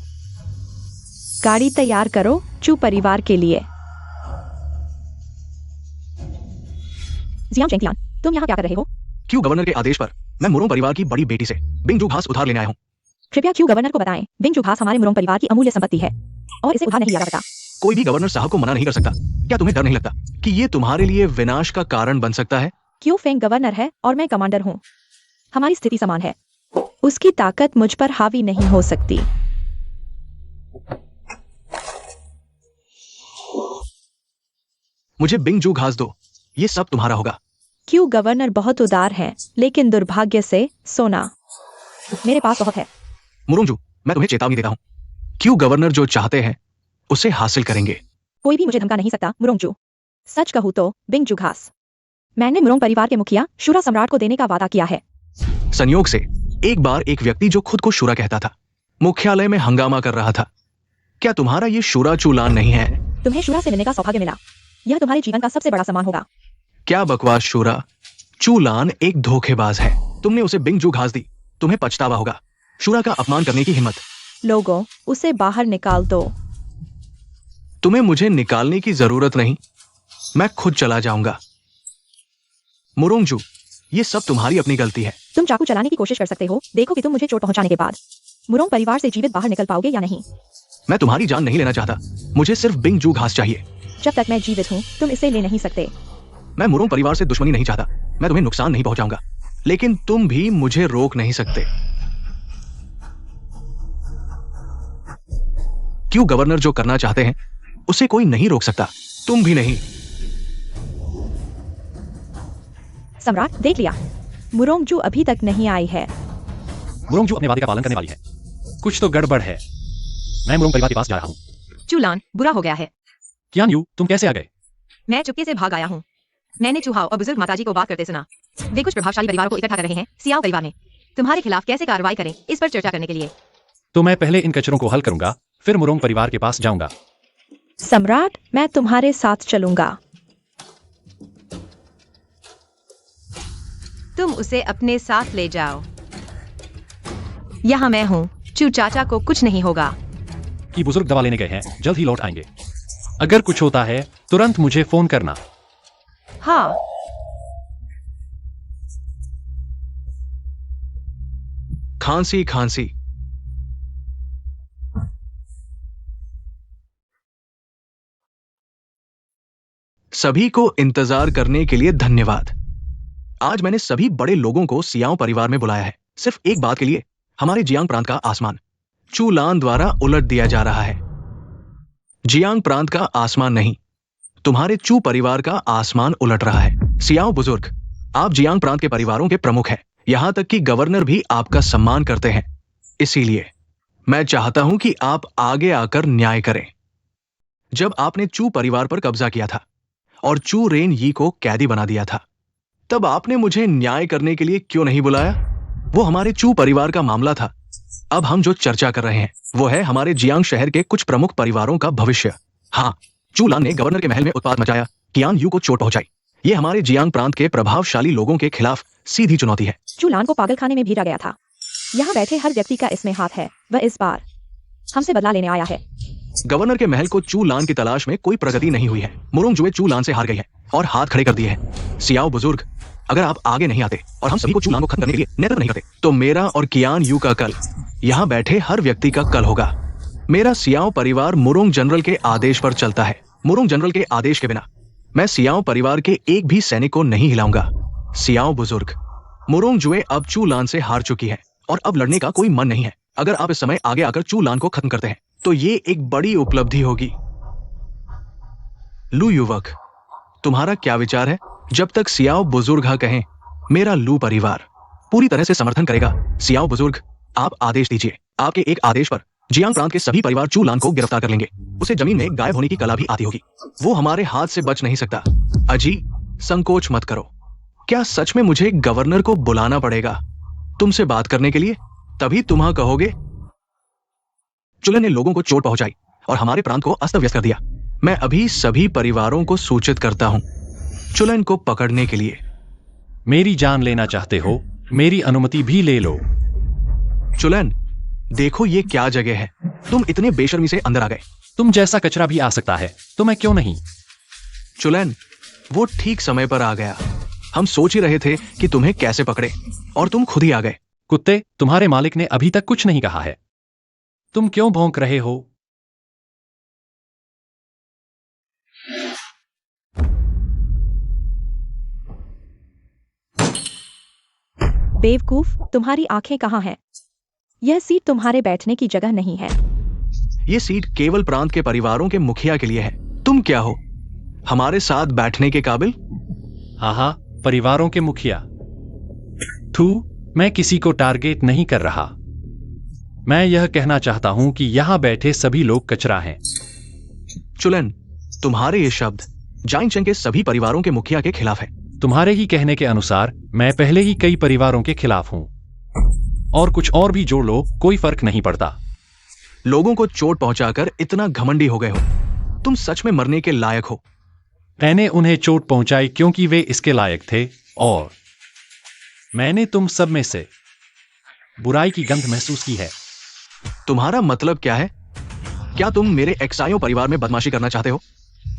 गाड़ी तैयार करो चू परिवार के लिए। जियांग चेंगतियान, तुम यहाँ क्या कर रहे हो? क्यों गवर्नर के आदेश पर मैं मुरोंग परिवार की बड़ी बेटी से बिंगजू घास उधार लेने आया हूं। कृपया क्यों गवर्नर को बताएं, बिंगजू घास हमारे मुरोंग परिवार की अमूल्य संपत्ति है और इसे उधार नहीं लिया जा सकता। कोई भी गवर्नर साहब को मना नहीं कर सकता। क्या तुम्हें डर नहीं लगता कि ये तुम्हारे लिए विनाश का कारण बन सकता है? क्यों फेंग गवर्नर है और मैं कमांडर हूँ। हमारी स्थिति समान है, उसकी ताकत मुझ पर हावी नहीं हो सकती। मुझे बिंगजू घास दो, ये सब तुम्हारा होगा। क्यों गवर्नर बहुत उदार है, लेकिन दुर्भाग्य से सोना मेरे पास बहुत है। मुरोंगजू, मैं तुम्हें चेतावनी देता हूं। क्यों गवर्नर जो चाहते हैं उसे हासिल करेंगे। कोई भी मुझे धमका नहीं सकता मुरोंगजू। सच कहूँ तो बिंगजू घास मैंने मुरोंग परिवार के मुखिया शूरा सम्राट को देने का वादा किया है। संयोग से एक बार एक व्यक्ति जो खुद को शूरा कहता था मुख्यालय में हंगामा कर रहा था। क्या तुम्हारा ये शूरा चूलान नहीं है? तुम्हें शूरा से मिलने का सौभाग्य मिला, यह तुम्हारे जीवन का सबसे बड़ा सम्मान होगा। क्या बकवास शूरा, चूलान एक धोखेबाज है। तुमने उसे बिंगजू घास दी, तुम्हें पछतावा होगा। शूरा का अपमान करने की हिम्मत। लोगों, उसे बाहर निकाल दो। तुम्हें मुझे निकालने की जरूरत नहीं, मैं खुद चला जाऊंगा। मुरोंगजू, ये सब तुम्हारी अपनी गलती है। तुम चाकू चलाने की कोशिश कर सकते हो, देखो कि तुम मुझे चोट पहुंचाने के बाद मुरोंग परिवार से जीवित बाहर निकल पाओगे या नहीं। मैं तुम्हारी जान नहीं लेना चाहता, मुझे सिर्फ बिंगजू घास चाहिए। जब तक मैं जीवित हूँ तुम इसे ले नहीं सकते। मैं मुरोंग परिवार से दुश्मनी नहीं चाहता, मैं तुम्हें नुकसान नहीं पहुंचाऊंगा, लेकिन तुम भी मुझे रोक नहीं सकते। क्यों गवर्नर जो करना चाहते हैं उसे कोई नहीं रोक सकता, तुम भी नहीं। सम्राट, देख लिया, मुरोंगजू अभी तक नहीं आई है। मुरोंगजू अपने वादे का पालन करने वाली है। कुछ तो गड़बड़ है। मैं मुरोंग परिवार के पास जा रहा हूँ। चूलान, बुरा हो गया है। कियान यू, तुम कैसे आ गए? मैं चुपके से भाग आया हूँ। मैंने चूहाओ और बुजुर्ग माताजी को बात करते सुना। वे कुछ प्रभावशाली परिवारों को इकट्ठा कर रहे हैं सियाओ परिवार में। तुम्हारे खिलाफ कैसे कार्रवाई करें इस पर चर्चा करने के लिए। तो मैं पहले इन कचरों को हल करूंगा, फिर मुरोंग परिवार के पास जाऊंगा। सम्राट, मैं तुम्हारे साथ चलूंगा। तुम उसे अपने साथ ले जाओ। यहाँ मैं हूँ, चू चाचा को कुछ नहीं होगा। कि बुजुर्ग दवा लेने गए हैं, जल्द ही लौट आएंगे। अगर कुछ होता है तुरंत मुझे फोन करना। हाँ। खांसी खांसी। सभी को इंतजार करने के लिए धन्यवाद। आज मैंने सभी बड़े लोगों को सियाओ परिवार में बुलाया है, सिर्फ एक बात के लिए। हमारे जियांग प्रांत का आसमान चूलान द्वारा उलट दिया जा रहा है। जियांग प्रांत का आसमान नहीं, तुम्हारे चू परिवार का आसमान उलट रहा है। सियाओ बुजुर्ग, आप जियांग प्रांत के परिवारों के प्रमुख हैं, यहां तक कि गवर्नर भी आपका सम्मान करते हैं। इसीलिए मैं चाहता हूं कि आप आगे आकर न्याय करें। जब आपने चू परिवार पर कब्जा किया था और चू रेन यी को कैदी बना दिया था, तब आपने मुझे न्याय करने के लिए क्यों नहीं बुलाया? वो हमारे चू परिवार का मामला था। अब हम जो चर्चा कर रहे हैं वो है हमारे जियांग शहर के कुछ प्रमुख परिवारों का भविष्य। हाँ, चूलान ने गवर्नर के महल में उत्पात मचाया, कियान यू को चोट पहुंचाई। ये हमारे जियांग प्रांत के प्रभावशाली लोगों के खिलाफ सीधी चुनौती है। चूलान को पागलखाने में भेजा गया था। यहाँ बैठे हर व्यक्ति का इसमें हाथ है। वह इस बार हमसे बदला लेने आया है। गवर्नर के महल को चू लान की तलाश में कोई प्रगति नहीं हुई है। मुरुंग जुए चू लान से हार गई है और हाथ खड़े कर दिए हैं। सियाओ बुजुर्ग, अगर आप आगे नहीं आते और हम सभी को चू लान को खत्म करने के लिए नेतृत्व नहीं करते, तो मेरा और कियान यू का कल, यहाँ बैठे हर व्यक्ति का कल होगा। मेरा सियाओ परिवार मुरुंग जनरल के आदेश पर चलता है। मुरुंग जनरल के आदेश के बिना मैं सियाओ परिवार के एक भी सैनिक को नहीं हिलाऊंगा। सियाओ बुजुर्ग, मुरुंग जुए अब चू लान से हार चुकी है और अब लड़ने का कोई मन नहीं है। अगर आप इस समय आगे आकर चू लान को खत्म करते हैं तो ये एक बड़ी उपलब्धि होगी। लू युवक, तुम्हारा क्या विचार है? जब तक सियाओ बुजुर्ग हाँ कहें, मेरा लू परिवार पूरी तरह से समर्थन करेगा। सियाओ बुजुर्ग, आप आदेश दीजिए। आपके एक आदेश पर जियांग प्रांत के सभी परिवार चू लान को गिरफ्तार कर लेंगे। उसे जमीन में गायब होने की कला भी आती होगी। वो हमारे हाथ से बच नहीं सकता। अजी, संकोच मत करो। क्या सच में मुझे गवर्नर को बुलाना पड़ेगा तुमसे बात करने के लिए? तभी तुम हाँ कहोगे? चुलन ने लोगों को चोट पहुंचाई और हमारे प्रांत को अस्त व्यस्त कर दिया। मैं अभी सभी परिवारों को सूचित करता हूं चुलन को पकड़ने के लिए। मेरी जान लेना चाहते हो? मेरी अनुमति भी ले लो। चुलन, देखो ये क्या जगह है। तुम इतने बेशर्मी से अंदर आ गए। तुम जैसा कचरा भी आ सकता है, तो मैं क्यों नहीं? चुलन, वो ठीक समय पर आ गया। हम सोच ही रहे थे कि तुम्हें कैसे पकड़े और तुम खुद ही आ गए। कुत्ते, तुम्हारे मालिक ने अभी तक कुछ नहीं कहा है। तुम क्यों भौंक रहे हो? बेवकूफ, तुम्हारी आंखें कहाँ हैं? यह सीट तुम्हारे बैठने की जगह नहीं है। ये सीट केवल प्रांत के परिवारों के मुखिया के लिए है। तुम क्या हो, हमारे साथ बैठने के काबिल? हाँ, परिवारों के मुखिया। थू, मैं किसी को टारगेट नहीं कर रहा। मैं यह कहना चाहता हूं कि यहां बैठे सभी लोग कचरा हैं। चुलन, तुम्हारे ये शब्द जाइन चेंग के सभी परिवारों के मुखिया के खिलाफ है। तुम्हारे ही कहने के अनुसार मैं पहले ही कई परिवारों के खिलाफ हूं, और कुछ और भी जोड़ लो, कोई फर्क नहीं पड़ता। लोगों को चोट पहुंचाकर इतना घमंडी हो गए हो। तुम सच में मरने के लायक हो। मैंने उन्हें चोट पहुंचाई क्योंकि वे इसके लायक थे, और मैंने तुम सब में से बुराई की गंध महसूस की है। तुम्हारा मतलब क्या है? क्या तुम मेरे एक्साइयो परिवार में बदमाशी करना चाहते हो?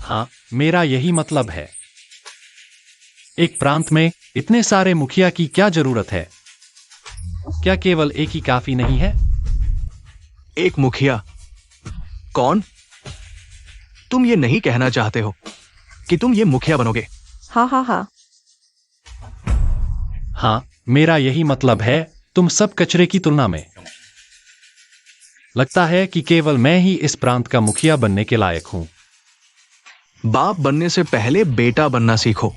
हाँ, मेरा यही मतलब है। एक प्रांत में इतने सारे मुखिया की क्या जरूरत है? क्या केवल एक ही काफी नहीं है? एक मुखिया? कौन? तुम ये नहीं कहना चाहते हो कि तुम ये मुखिया बनोगे? हाँ हाँ हाँ। हाँ, मेरा यही मतलब है, तुम सब कचरे की तुलना में। लगता है कि केवल मैं ही इस प्रांत का मुखिया बनने के लायक हूं। बाप बनने से पहले बेटा बनना सीखो।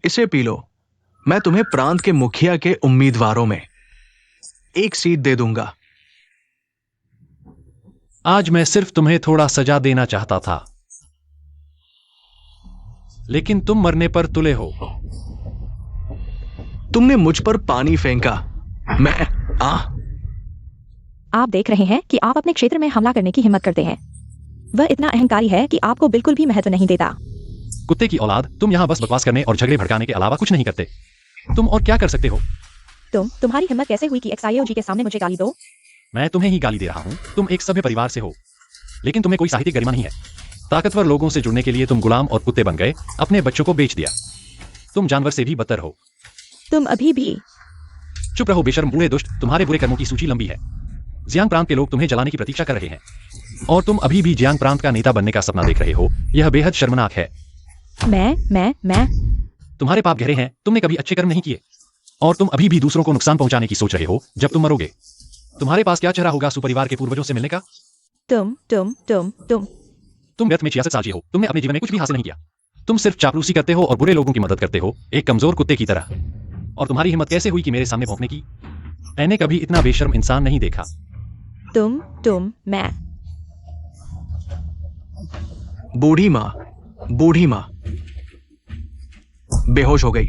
इसे पी लो। मैं तुम्हें प्रांत के मुखिया के उम्मीदवारों में एक सीट दे दूंगा। आज मैं सिर्फ तुम्हें थोड़ा सजा देना चाहता था, लेकिन तुम मरने पर तुले हो। तुमने मुझ पर पानी फेंका। मैं आप देख रहे हैं कि आप अपने क्षेत्र में हमला करने की हिम्मत करते हैं। वह इतना अहंकारी है कि आपको बिल्कुल भी महत्व नहीं देता। कुत्ते की औलाद, तुम यहां बस बकवास करने और झगड़े भड़काने के अलावा कुछ नहीं करते। तुम और क्या कर सकते हो? तुम्हारी हिम्मत कैसे हुई कि एक्साइयो जी के सामने मुझे गाली दो? मैं तुम्हें ही गाली दे रहा हूं। तुम एक सभ्य परिवार से हो, लेकिन तुम्हें कोई साहित्यिक गरिमा नहीं है। ताकतवर लोगों से जुड़ने के लिए तुम गुलाम और कुत्ते बन गए, अपने बच्चों को बेच दिया। तुम जानवर से भी बदतर हो। तुम अभी भी चुप रहो बेशर्म बूढ़े दुष्ट, तुम्हारे बुरे कर्मों की सूची लंबी है। जियांग प्रांत के लोग तुम्हें जलाने की प्रतीक्षा कर रहे हैं, और तुम अभी भी जियांग प्रांत का नेता बनने का सपना देख रहे हो। यह बेहद शर्मनाक है। मैं तुम्हारे पाप गहरे हैं, तुमने कभी अच्छे कर्म नहीं किए, और तुम अभी भी दूसरों को नुकसान पहुंचाने की सोच रहे हो। जब तुम मरोगे, तुम्हारे पास क्या चेहरा होगा सुपरिवार के पूर्वजों से मिलने का? तुम व्यर्थ में 66 साल जिए हो। तुमने अपने जीवन में कुछ भी हासिल नहीं किया। तुम सिर्फ चापलूसी करते हो और बुरे लोगों की मदद करते हो, एक कमजोर कुत्ते की तरह। और तुम्हारी हिम्मत कैसे हुई कि मेरे सामने भौंकने की? मैंने कभी इतना बेशर्म इंसान नहीं देखा। मैं बूढ़ी माँ बेहोश हो गई।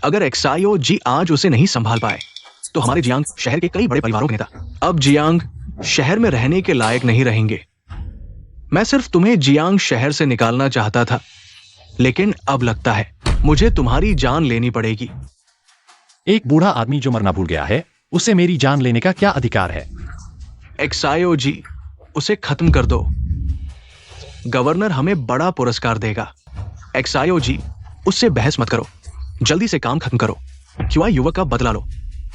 अगर एक्साइयो जी आज उसे नहीं संभाल पाए, तो हमारे जियांग शहर के कई बड़े परिवारों के नेता अब जियांग शहर में रहने के लायक नहीं रहेंगे। मैं सिर्फ तुम्हें जियांग शहर से निकालना चाहता था, लेकिन अब लगता है मुझे तुम्हारी जान लेनी पड़ेगी। एक बूढ़ा आदमी जो मरना भूल गया है, उसे मेरी जान लेने का क्या अधिकार है? एक्सायो जी, उसे खत्म कर दो। गवर्नर हमें बड़ा पुरस्कार देगा। एक्सायो जी, उससे बहस मत करो, जल्दी से काम खत्म करो। क्यूआई युवक का बदला लो।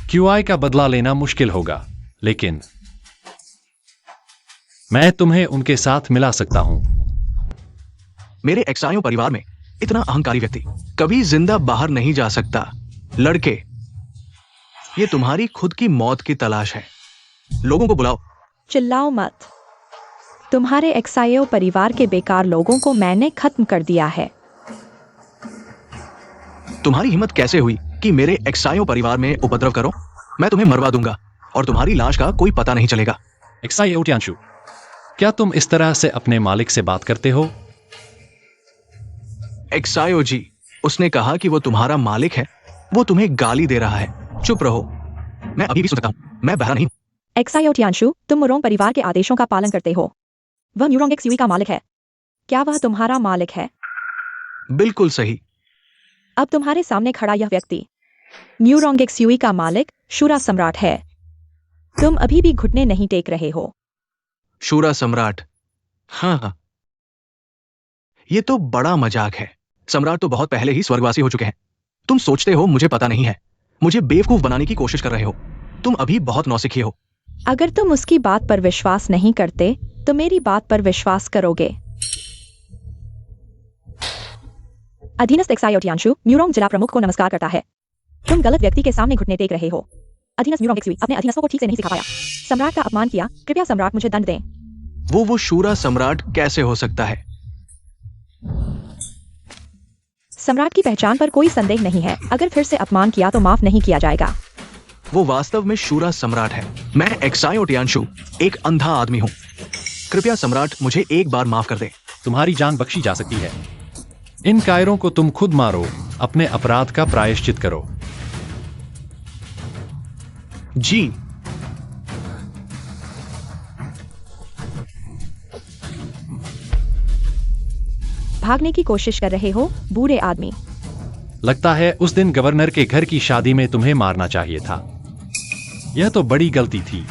क्यूआई का बदला लेना मुश्किल होगा, लेकिन मैं तुम्हें उनके साथ मिला सकता हूं। मेरे एक्सायो परिवार में इतना अहंकारी व्यक्ति कभी जिंदा बाहर नहीं जा सकता। लड़के, ये तुम्हारी खुद की मौत की तलाश है। लोगों को बुलाओ। चिल्लाओ मत। तुम्हारे एक्सायो परिवार के बेकार लोगों को मैंने खत्म कर दिया है। तुम्हारी हिम्मत कैसे हुई कि मेरे एक्सायो परिवार में उपद्रव करो? मैं तुम्हें मरवा दूंगा और तुम्हारी लाश का कोई पता नहीं चलेगा। एक्सायो टियांशु, क्या तुम इस तरह से अपने मालिक से बात करते हो? एक्सायो जी, उसने कहा कि वो तुम्हारा मालिक है। वो तुम्हें गाली दे रहा है। चुप रहो। मैं अभी भी सुन सकता हूं। मैं बहरा नहीं हूं। एक्सायो टियांशु, तुम मुरोंग परिवार के आदेशों का पालन करते हो। वह म्यूरोंग एक्सयूई का मालिक है। क्या वह तुम्हारा मालिक है? बिल्कुल सही। अब तुम्हारे सामने खड़ा यह व्यक्ति म्यूरोंग एक्सयूई का मालिक शूरा सम्राट है। तुम अभी भी घुटने नहीं टेक रहे हो। शूरा सम्राट? हाँ, ये तो बड़ा मजाक है। सम्राट तो बहुत पहले ही स्वर्गवासी हो चुके हैं। तुम सोचते हो मुझे पता नहीं है। मुझे बेवकूफ बनाने की कोशिश कर रहे हो। तुम अभी बहुत नौसिखिए हो। अगर तुम उसकी बात पर विश्वास नहीं करते तो मेरी बात पर विश्वास करोगे। अधीनस्थ एक्सायो टियांशु म्यूरोंग जिला प्रमुख को नमस्कार करता है। तुम गलत व्यक्ति के सामने घुटने टेक रहे हो। अधीनस्थ म्यूरोंग एक्सयूई अपने अधीनस्थों को ठीक से नहीं सिखा पाया। सम्राट का अपमान किया। कृपया सम्राट मुझे दंड दें। वो शूरा सम्राट कैसे हो सकता है? सम्राट की पहचान पर कोई संदेह नहीं है। अगर फिर से अपमान किया तो माफ नहीं किया जाएगा। वो वास्तव में शूरा सम्राट है। मैं एक्सायो टियांशु एक अंधा आदमी हूं। कृपया सम्राट मुझे एक बार माफ कर दे। तुम्हारी जान बख्शी जा सकती है। इन कायरों को तुम खुद मारो। अपने अपराध का प्रायश्चित करो। जी। भागने की कोशिश कर रहे हो, बूढ़े आदमी। लगता है उस दिन गवर्नर के घर की शादी में तुम्हें मारना चाहिए था। यह तो बड़ी गलती थी।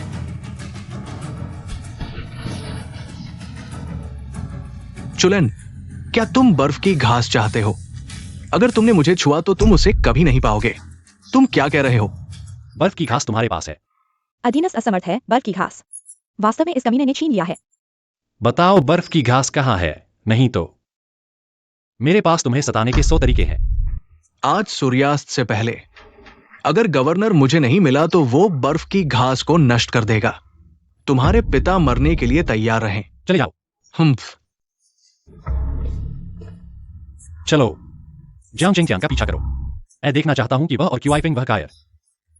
चुलन, क्या तुम बर्फ की घास चाहते हो? अगर तुमने मुझे छुआ तो तुम उसे कभी नहीं पाओगे। तुम क्या कह रहे हो? बर्फ की घास तुम्हारे पास है। अधीनस्थ असमर्थ है। बर्फ की घास वास्तव में इस कमीने ने छीन लिया है। बताओ बर्फ की घास कहाँ है? नहीं तो मेरे पास तुम्हें सताने के 100 तरीके हैं। आज सूर्यास्त से पहले अगर गवर्नर मुझे नहीं मिला तो वो बर्फ की घास को नष्ट कर देगा। तुम्हारे पिता मरने के लिए तैयार रहें। चले जाओ। चलो, जियांग चिंग का पीछा करो। मैं देखना चाहता हूं कि वह और क्यूआई फिंग वह कायर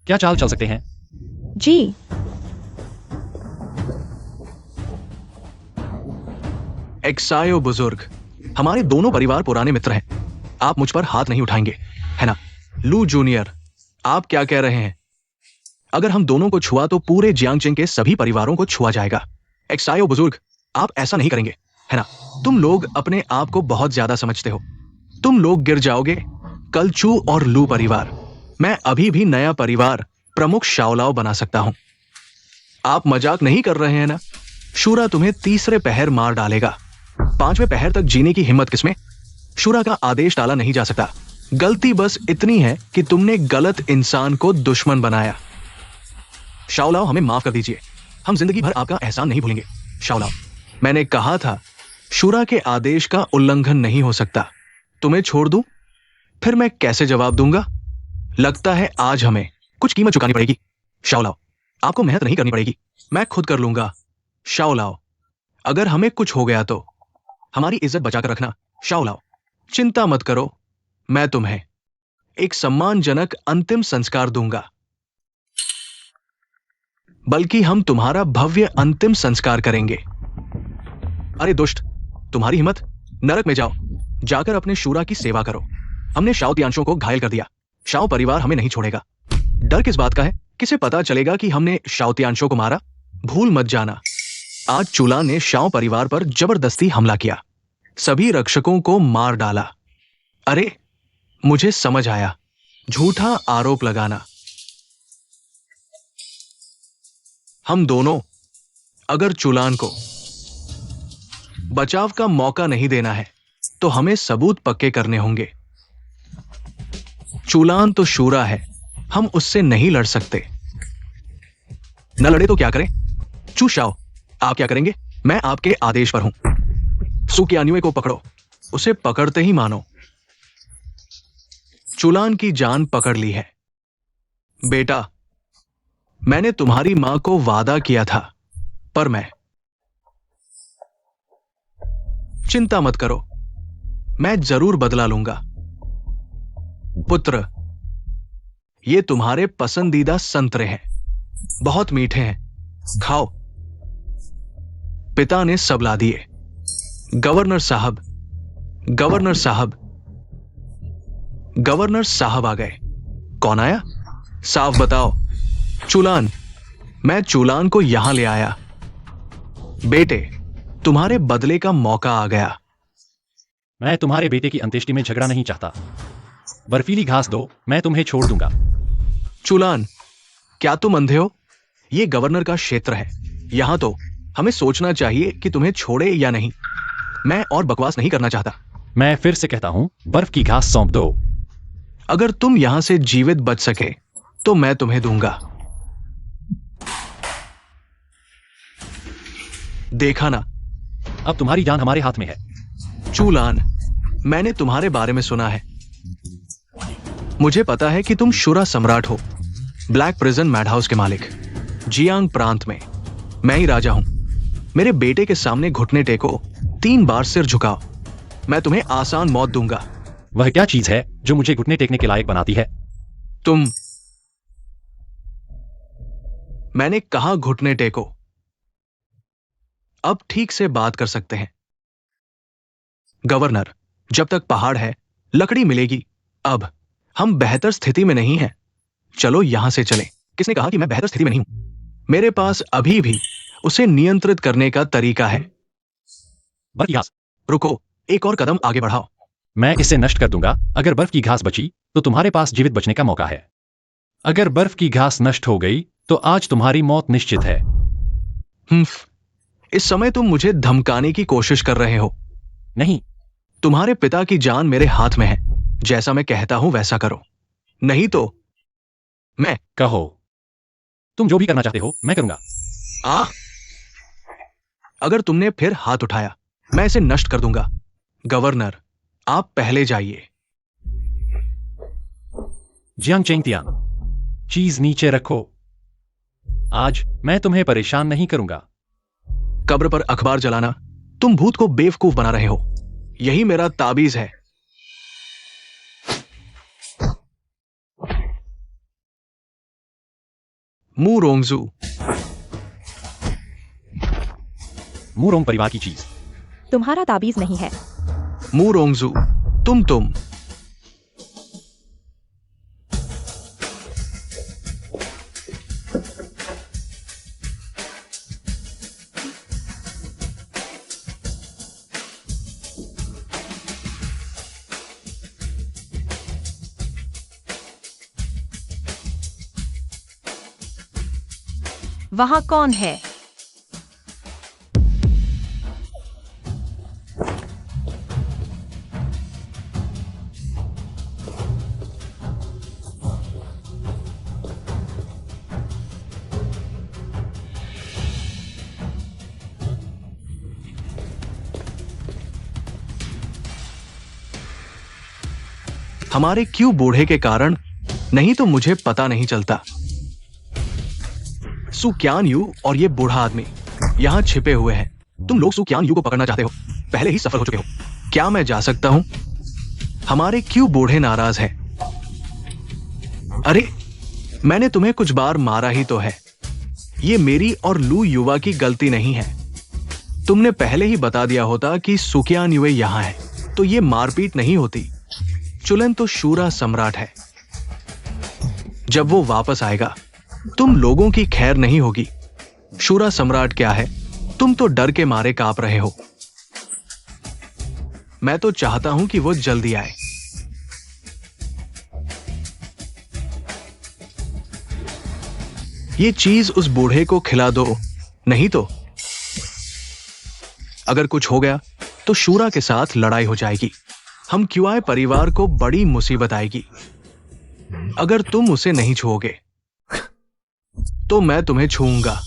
क्या चाल चल सकते हैं। जी। एक्सायो बुजुर्ग, हमारे दोनों परिवार पुराने मित्र हैं। आप मुझ पर हाथ नहीं उठाएंगे, है ना? लू जूनियर, आप क्या कह रहे हैं? अगर हम दोनों को छुआ तो पूरे जियांगचिंग के सभी परिवारों को छुआ जाएगा। एक्सायो बुजुर्ग, आप ऐसा नहीं करेंगे, है ना? तुम लोग अपने आप को बहुत ज्यादा समझते हो। तुम लोग गिर जाओगे। कलचू और लू परिवार। मैं अभी भी नया परिवार प्रमुख शाओलाओ बना सकता हूं। आप मजाक नहीं कर रहे हैं ना? शूरा तुम्हें तीसरे पहर मार डालेगा। 5वें पहर तक जीने की हिम्मत किसमें? शूरा का आदेश टाला नहीं जा सकता। गलती बस इतनी है कि तुमने गलत इंसान को दुश्मन बनाया। शाओलाओ, हमें माफ कर दीजिए। हम जिंदगी भर आपका एहसान नहीं भूलेंगे। शाओलाओ, मैंने कहा था शूरा के आदेश का उल्लंघन नहीं हो सकता। तुम्हें छोड़ दूं? फिर मैं कैसे जवाब दूंगा? लगता है आज हमें कुछ कीमत चुकानी पड़ेगी। शाओलाओ, आपको मेहनत नहीं करनी पड़ेगी। मैं खुद कर लूंगा। शाओलाओ, अगर हमें कुछ हो गया तो हमारी इज्जत बचाकर रखना। शाओलाओ, चिंता मत करो। मैं तुम्हें एक सम्मानजनक अंतिम संस्कार दूंगा। बल्कि हम तुम्हारा भव्य अंतिम संस्कार करेंगे। अरे दुष्ट, तुम्हारी हिम्मत! नरक में जाओ। जाकर अपने शूरा की सेवा करो। हमने शाओ तियानशो को घायल कर दिया। शाओ परिवार हमें नहीं छोड़ेगा। डर किस बात का है? किसे पता चलेगा कि हमने शाओ तियानशो को मारा? भूल मत जाना, आज चूला ने शाओ परिवार पर जबरदस्ती हमला किया। सभी रक्षकों को मार डाला। अरे, मुझे समझ आया। झूठा आरोप लगाना। हम दोनों अगर चुलान को बचाव का मौका नहीं देना है तो हमें सबूत पक्के करने होंगे। चुलान तो शूरा है, हम उससे नहीं लड़ सकते। न लड़े तो क्या करें? चूशाओ, आप क्या करेंगे? मैं आपके आदेश पर हूं। सुकियान्युए को पकड़ो, उसे पकड़ते ही मानो। चुलान की जान पकड़ ली है। बेटा, मैंने तुम्हारी मां को वादा किया था, पर मैं चिंता मत करो, मैं जरूर बदला लूंगा। पुत्र, ये तुम्हारे पसंदीदा संतरे हैं, बहुत मीठे हैं, खाओ। पिता ने सब ला दिए। गवर्नर साहब, गवर्नर साहब, गवर्नर साहब आ गए। कौन आया? साफ बताओ। चुलान, मैं चुलान को यहां ले आया। बेटे, तुम्हारे बदले का मौका आ गया। मैं तुम्हारे बेटे की अंत्येष्टि में झगड़ा नहीं चाहता। बर्फीली घास दो, मैं तुम्हें छोड़ दूंगा। चुलान, क्या तुम अंधे हो? यह गवर्नर का क्षेत्र है, यहां तो हमें सोचना चाहिए कि तुम्हें छोड़े या नहीं। मैं और बकवास नहीं करना चाहता। मैं फिर से कहता हूं, बर्फ की घास सौंप दो। अगर तुम यहां से जीवित बच सके तो मैं तुम्हें दूंगा। देखा ना, अब तुम्हारी जान हमारे हाथ में है। चूलान, मैंने तुम्हारे बारे में सुना है। मुझे पता है कि तुम शुरा सम्राट हो, ब्लैक प्रिजन मैडहाउस के मालिक। जियांग प्रांत में मैं ही राजा हूं। मेरे बेटे के सामने घुटने टेको, 3 बार सिर झुकाओ, मैं तुम्हें आसान मौत दूंगा। वह क्या चीज है जो मुझे घुटने टेकने के लायक बनाती है? तुम, मैंने कहा घुटने टेको। अब ठीक से बात कर सकते हैं। गवर्नर, जब तक पहाड़ है लकड़ी मिलेगी। अब हम बेहतर स्थिति में नहीं हैं। चलो यहां से चलें। किसने कहा कि मैं बेहतर स्थिति में नहीं हूं? मेरे पास अभी भी उसे नियंत्रित करने का तरीका है। बर्फ की घास। रुको, एक और कदम आगे बढ़ाओ। मैं इसे नष्ट कर दूंगा। अगर बर्फ की घास बची तो तुम्हारे पास जीवित बचने का मौका है। अगर बर्फ की घास नष्ट हो गई तो आज तुम्हारी मौत निश्चित है। इस समय तुम मुझे धमकाने की कोशिश कर रहे हो। नहीं, तुम्हारे पिता की जान मेरे हाथ में है। जैसा मैं कहता हूं वैसा करो, नहीं तो मैं। कहो, तुम जो भी करना चाहते हो मैं करूंगा। अगर तुमने फिर हाथ उठाया मैं इसे नष्ट कर दूंगा। गवर्नर, आप पहले जाइए। जियांग चेंगतियान, चीज नीचे रखो। आज मैं तुम्हें परेशान नहीं करूंगा। कब्र पर अखबार जलाना, तुम भूत को बेवकूफ बना रहे हो। यही मेरा ताबीज है। मू रोंगजू, मूरोंग परिवार की चीज। तुम्हारा ताबीज नहीं है। मू रोंगजू, तुम वहां कौन है? हमारे क्यों बूढ़े के कारण, नहीं तो मुझे पता नहीं चलता। सुक्यान यू और ये बूढ़ा आदमी यहां छिपे हुए हैं। तुम लोग सुक्यान यू को पकड़ना चाहते हो, पहले ही सफल हो चुके हो। क्या मैं जा सकता हूं? हमारे क्यों बूढ़े नाराज हैं? अरे, मैंने तुम्हें कुछ बार मारा ही तो है। ये मेरी और लू युवा की गलती नहीं है। तुमने पहले ही बता दिया होता कि सुक्यान युए यहां है तो ये मारपीट नहीं होती। चुलन तो शूरा सम्राट है। जब वो वापस आएगा तुम लोगों की खैर नहीं होगी। शूरा सम्राट क्या है, तुम तो डर के मारे कांप रहे हो। मैं तो चाहता हूं कि वो जल्दी आए। ये चीज उस बूढ़े को खिला दो, नहीं तो अगर कुछ हो गया तो शूरा के साथ लड़ाई हो जाएगी। हम क्यूआई परिवार को बड़ी मुसीबत आएगी। अगर तुम उसे नहीं छुओगे तो मैं तुम्हें छूऊंगा।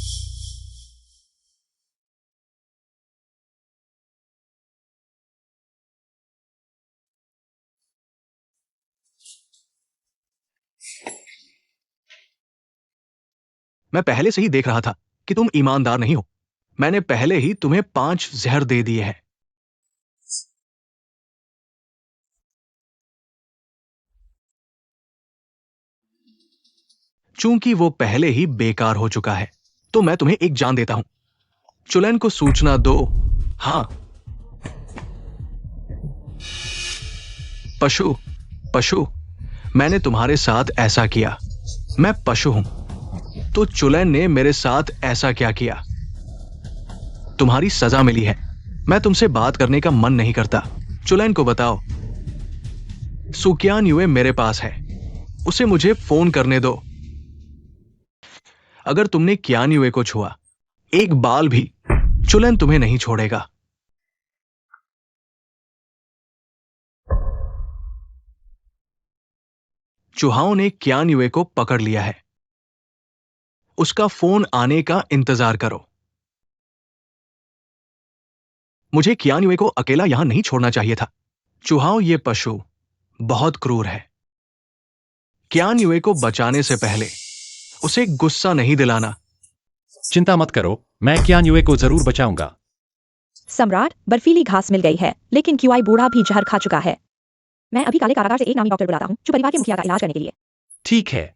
मैं पहले से ही देख रहा था कि तुम ईमानदार नहीं हो। मैंने पहले ही तुम्हें 5 जहर दे दिए हैं। चूंकि वो पहले ही बेकार हो चुका है तो मैं तुम्हें एक जान देता हूं। चुलैन को सूचना दो। हां, पशु पशु, मैंने तुम्हारे साथ ऐसा किया। मैं पशु हूं तो चुलैन ने मेरे साथ ऐसा क्या किया? तुम्हारी सजा मिली है। मैं तुमसे बात करने का मन नहीं करता। चुलैन को बताओ सुकियान युए मेरे पास है, उसे मुझे फोन करने दो। अगर तुमने कियान युए को छुआ एक बाल भी, चुलैन तुम्हें नहीं छोड़ेगा। चूहाओं ने कियान युए को पकड़ लिया है। उसका फोन आने का इंतजार करो। मुझे कियान युए को अकेला यहां नहीं छोड़ना चाहिए था। चूहाओं, ये पशु बहुत क्रूर है। कियान युए को बचाने से पहले उसे गुस्सा नहीं दिलाना। चिंता मत करो, मैं कियान युए को जरूर बचाऊंगा। सम्राट, बर्फीली घास मिल गई है, लेकिन क्यूआई बूढ़ा भी जहर खा चुका है। मैं अभी काले कारागार से एक नामी डॉक्टर बुलाता हूँ जो परिवार के मुखिया का इलाज करने के लिए। ठीक है।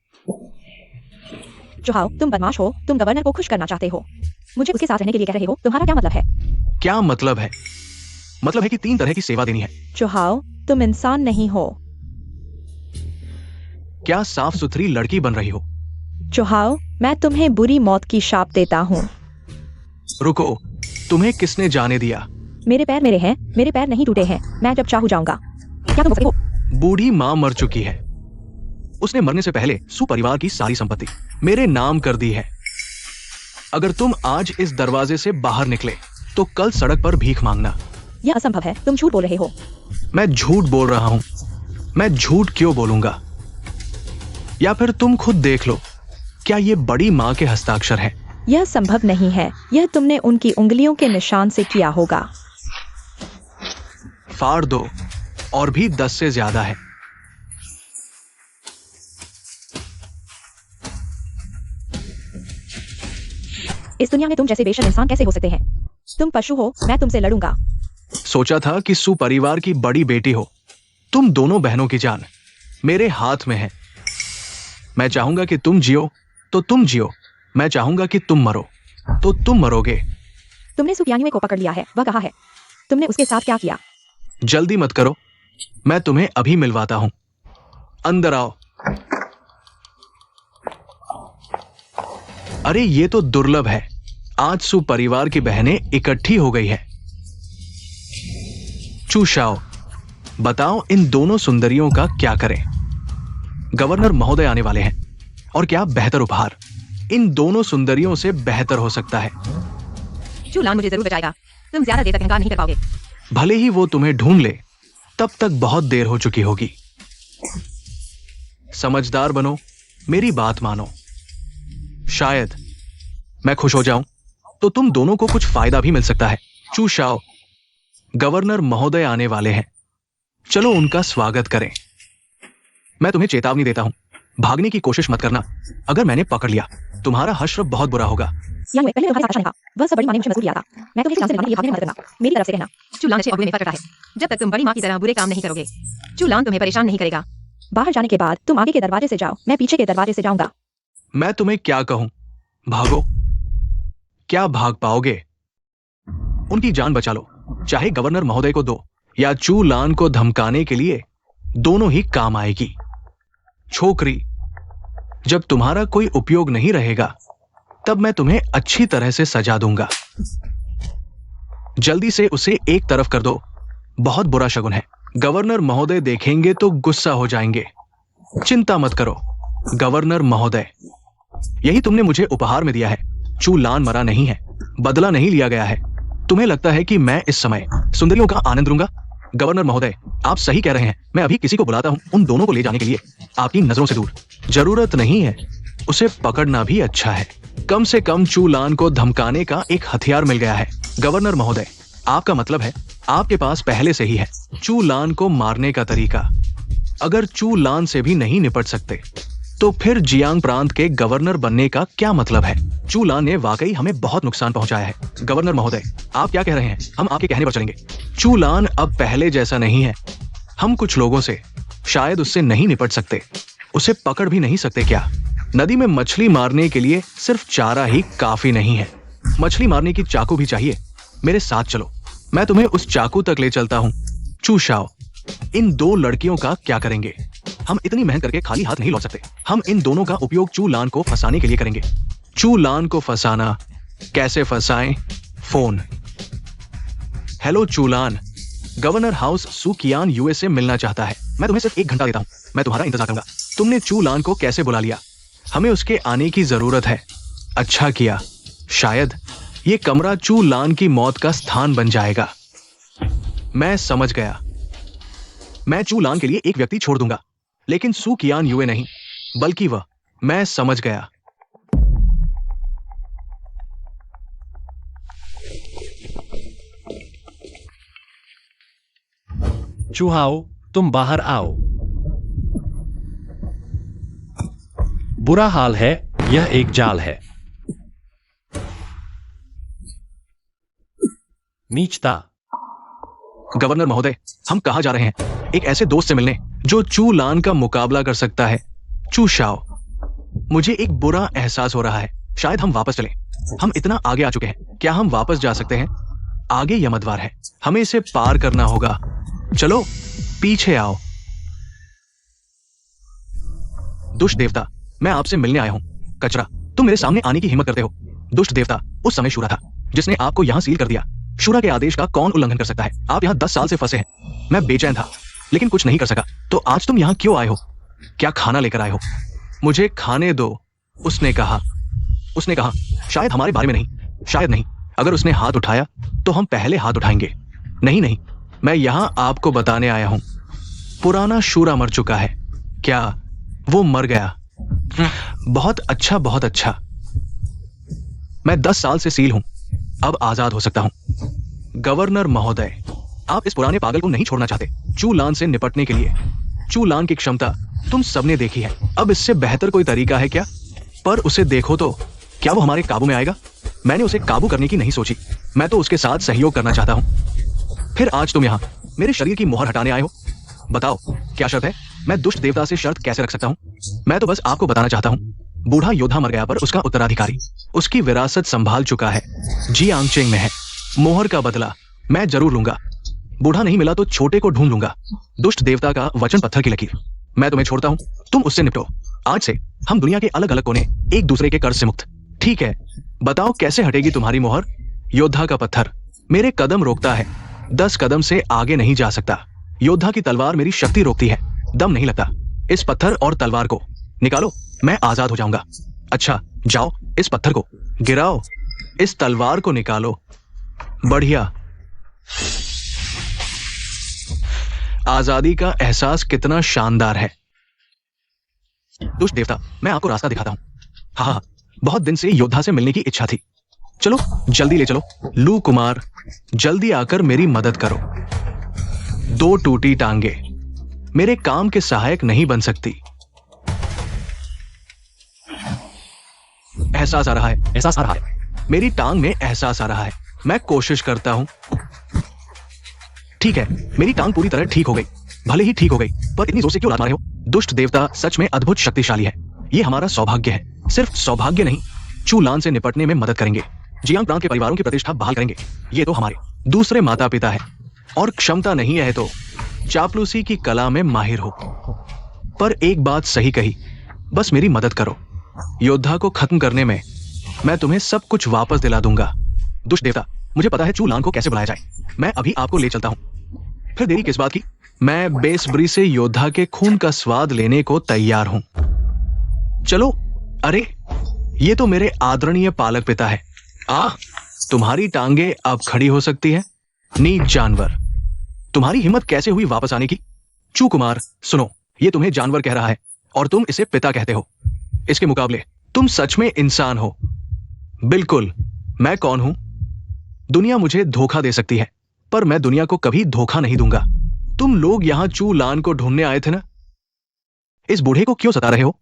चुहाओ, तुम बदमाश हो। तुम गवर्नर को खुश करना चाहते हो। मुझे उसके साथ रहने के लिए कह रहे हो। तुम्हारा क्या मतलब है? क्या मतलब है? मतलब है कि 3 तरह की सेवा देनी है। चुहाओ, तुम इंसान नहीं हो। क्या साफ सुथरी लड़की बन रही हो? चुहाओ, मैं तुम्हें बुरी मौत की शाप देता हूँ। रुको, तुम्हें किसने जाने दिया? मेरे पैर मेरे हैं, मेरे पैर नहीं टूटे हैं। मैं जब चाहूँ जाऊंगा। क्या तुम हो? बूढ़ी मां मर चुकी है। उसने मरने से पहले सुपरिवार की सारी संपत्ति मेरे नाम कर दी है। अगर तुम आज इस दरवाजे से बाहर निकले तो कल सड़क पर भीख मांगना। यह असंभव है। तुम झूठ बोल रहे हो। मैं झूठ बोल रहा हूं। मैं झूठ क्यों बोलूंगा? या फिर तुम खुद देख लो, क्या ये बड़ी मां के हस्ताक्षर हैं? यह संभव नहीं है। यह तुमने उनकी उंगलियों के निशान से किया होगा। फाड़ दो, और भी 10 से ज्यादा है। इस दुनिया में तुम जैसे बेशर्म इंसान कैसे हो सकते हैं? तुम पशु हो। मैं तुमसे लड़ूंगा। सोचा था कि सुपरिवार की बड़ी बेटी हो। तुम दोनों बहनों की जान मेरे हाथ में है। मैं चाहूंगा कि तुम जियो तो तुम जियो, मैं चाहूंगा कि तुम मरो तो तुम मरोगे। तुमने सुकियान को पकड़ लिया है। वह कहाँ है? तुमने उसके साथ क्या किया? जल्दी मत करो, मैं तुम्हें अभी मिलवाता हूं। अंदर आओ। अरे ये तो दुर्लभ है। आज सुपरिवार की बहनें इकट्ठी हो गई है। चूशाओ, बताओ इन दोनों सुंदरियों का क्या करें? गवर्नर महोदय आने वाले हैं, और क्या बेहतर उपहार इन दोनों सुंदरियों से बेहतर हो सकता है? चूलान मुझे जरूर बचाएगा। तुम ज्यादा देर तक इंकार नहीं कर पाओगे। भले ही वो तुम्हें ढूंढ ले, तब तक बहुत देर हो चुकी होगी। समझदार बनो, मेरी बात मानो। शायद मैं खुश हो जाऊं तो तुम दोनों को कुछ फायदा भी मिल सकता है। चूशाओ, गवर्नर महोदय आने वाले हैं, चलो उनका स्वागत करें। मैं तुम्हें चेतावनी देता हूं, भागने की कोशिश मत करना। अगर मैंने पकड़ लिया, तुम्हारा हश्र बहुत बुरा होगा। पहले तुम्हारे साथ अच्छा नहीं था। वह सब बड़ी माँ ने मुझे मजबूर किया था। मैं तुम्हें खिलाने के लिए भागने मत करना। मेरी तरफ से कहना। चूलान अच्छे अगुए में फर्क है। जब तक तुम बड़ी माँ की तरह बुरे काम नहीं करोगे, चूलान तुम्हें परेशान नहीं करेगा। बाहर जाने के बाद तुम आगे के दरवाजे से जाओ, मैं पीछे के दरवाजे से जाऊंगा। मैं तुम्हें क्या कहूं? भागो। क्या भाग पाओगे? उनकी जान बचा लो, चाहे गवर्नर महोदय को दो या चू लान को धमकाने के लिए, दोनों ही काम आएगी। छोकरी, जब तुम्हारा कोई उपयोग नहीं रहेगा तब मैं तुम्हें अच्छी तरह से सजा दूंगा। जल्दी से उसे एक तरफ कर दो, बहुत बुरा शगुन है। गवर्नर महोदय देखेंगे तो गुस्सा हो जाएंगे। चिंता मत करो गवर्नर महोदय, यही तुमने मुझे उपहार में दिया है। चू लान मरा नहीं है, बदला नहीं लिया गया है। तुम्हें लगता है कि मैं इस समय सुंदरियों का आनंद लूंगा? गवर्नर महोदय, आप सही कह रहे हैं। मैं अभी किसी को बुलाता हूँ उन दोनों को ले जाने के लिए, आपकी नजरों से दूर। जरूरत नहीं है, उसे पकड़ना भी अच्छा है। कम से कम चू लान को धमकाने का एक हथियार मिल गया है। गवर्नर महोदय, आपका मतलब है आपके पास पहले से ही है चू लान को मारने का तरीका। अगर चू लान से भी नहीं निपट सकते तो फिर जियांग प्रांत के गवर्नर बनने का क्या मतलब है? चू लान ने वाकई हमें बहुत नुकसान पहुंचाया है। गवर्नर महोदय, आप क्या कह रहे हैं? हम आपके कहने पर चलेंगे। चू लान अब पहले जैसा नहीं है। हम कुछ लोगों से शायद उससे नहीं निपट सकते, उसे पकड़ भी नहीं सकते क्या? नदी में मछली मारने के लिए सिर्फ चारा ही काफी नहीं है, मछली मारने की चाकू भी चाहिए। मेरे साथ चलो, मैं तुम्हें उस चाकू तक ले चलता हूँ। चू शाओ, इन दो लड़कियों का क्या करेंगे? हम इतनी मेहनत करके खाली हाथ नहीं लौट सकते। हम इन दोनों का उपयोग चू लान को फंसाने के लिए करेंगे। चू लान को फंसाना, कैसे फंसाएं? फोन। हेलो चू लान, गवर्नर हाउस सू कियान यूएसए मिलना चाहता है। मैं तुम्हें सिर्फ 1 घंटा देता हूँ, मैं तुम्हारा इंतजार करूंगा। तुमने चू लान को कैसे बुला लिया? हमें उसके आने की जरूरत है। अच्छा किया, शायद ये कमरा चू लान की मौत का स्थान बन जाएगा। मैं समझ गया। मैं चू लान के लिए एक व्यक्ति छोड़ दूंगा, लेकिन सू कियान यूए नहीं, बल्कि वह। मैं समझ गया। चूहाओ, तुम बाहर आओ। बुरा हाल है, यह एक जाल है। नीचता। गवर्नर महोदय, हम कहां जा रहे हैं? एक ऐसे दोस्त से मिलने जो चू लान का मुकाबला कर सकता है। चू शाओ, मुझे एक बुरा एहसास हो रहा है। शायद हम वापस चलें। हम इतना आगे आ चुके हैं, क्या हम वापस जा सकते हैं? आगे यमद्वार है, हमें इसे पार करना होगा। चलो पीछे आओ। दुष्ट देवता, मैं आपसे मिलने आया हूं। कचरा, तुम मेरे सामने आने की हिम्मत करते हो। दुष्ट देवता उस समय शूरा था जिसने आपको यहां सील कर दिया। शूरा के आदेश का कौन उल्लंघन कर सकता है? आप यहां 10 साल से फंसे हैं। मैं बेचैन था लेकिन कुछ नहीं कर सका, तो आज तुम यहां क्यों आए हो? क्या खाना लेकर आए हो? मुझे खाने दो, उसने कहा। शायद हमारे बारे में नहीं, शायद नहीं। अगर उसने हाथ उठाया तो हम पहले हाथ उठाएंगे। नहीं, मैं यहां आपको बताने आया हूं, पुराना शूरा मर चुका है। क्या वो मर गया? बहुत अच्छा, बहुत अच्छा। मैं 10 साल से सील हूं, अब आजाद हो सकता हूं। गवर्नर महोदय, आप इस पुराने पागल को नहीं छोड़ना चाहते चू लान से निपटने के लिए। चू लान की क्षमता तुम सबने देखी है, अब इससे बेहतर कोई तरीका है क्या? पर उसे देखो तो, क्या वो हमारे काबू में आएगा? मैंने उसे काबू करने की नहीं सोची, मैं तो उसके साथ सहयोग करना चाहता हूं। फिर आज तुम यहां मेरे शरीर की मोहर हटाने आए हो। बताओ क्या शर्त है? मैं दुष्ट देवता से शर्त कैसे रख सकता हूं? मैं तो बस आपको बताना चाहता हूं, बूढ़ा योद्धा मर गया पर उसका उत्तराधिकारी उसकी विरासत संभाल चुका है। जियांगचेंग में है। मोहर का बदला मैं जरूर लूंगा। बूढ़ा नहीं मिला तो छोटे को ढूंढ लूंगा। दुष्ट देवता का वचन पत्थर की लकीर। मैं तुम्हें छोड़ता हूं, तुम उससे निपटो। आज से हम दुनिया के अलग अलग कोने, एक दूसरे के कर्ज से मुक्त। ठीक है, बताओ कैसे हटेगी तुम्हारी मोहर? योद्धा का पत्थर मेरे कदम रोकता है, 10 कदम से आगे नहीं जा सकता। योद्धा की तलवार मेरी शक्ति रोकती है, दम नहीं लगता। इस पत्थर और तलवार को निकालो, मैं आजाद हो जाऊंगा। अच्छा, जाओ इस पत्थर को गिराओ, इस तलवार को निकालो। बढ़िया। आजादी का एहसास कितना शानदार है। दुष्ट देवता, मैं आपको रास्ता दिखाता हूं। हाँ, बहुत दिन से योद्धा से मिलने की इच्छा थी। चलो जल्दी ले चलो। लू कुमार, जल्दी आकर मेरी मदद करो। 2 टूटी टांगे मेरे काम के सहायक नहीं बन सकती। एहसास आ रहा है, मेरी टांग में एहसास आ रहा है। मैं कोशिश करता हूं। ठीक है, मेरी टांग पूरी तरह ठीक हो गई। भले ही ठीक हो गई, पर इतनी जोर से क्यों लात मारे हो? दुष्ट देवता सच में अद्भुत शक्तिशाली है। ये हमारा सौभाग्य है। सिर्फ सौभाग्य नहीं, चू लान से निपटने में मदद करेंगे, जियांग प्रांत के परिवारों की प्रतिष्ठा बहाल करेंगे। ये तो हमारे दूसरे माता पिता है, और क्षमता नहीं है तो चापलूसी की कला में माहिर हो। पर एक बात सही कही, बस मेरी मदद करो। योद्धा को खत्म करने में मैं तुम्हें सब कुछ वापस दिला दूंगा। दुष्ट देवता, मुझे पता है चू लान को कैसे बुलाया जाए। मैं अभी आपको ले चलता हूं। फिर देरी किस बात की? मैं बेसब्री से योद्धा के खून का स्वाद लेने को तैयार हूं। चलो। अरे, ये तो मेरे आदरणीय पालक पिता है। तुम्हारी टांगे अब खड़ी हो सकती है। नीच जानवर, तुम्हारी हिम्मत कैसे हुई वापस आने की? चू कुमार, सुनो, ये तुम्हें जानवर कह रहा है और तुम इसे पिता कहते हो। इसके मुकाबले तुम सच में इंसान हो। बिल्कुल, मैं कौन हूं? दुनिया मुझे धोखा दे सकती है, पर मैं दुनिया को कभी धोखा नहीं दूंगा। तुम लोग यहां चू लान को ढूंढने आए थे ना? इस बूढ़े को क्यों सता रहे हो?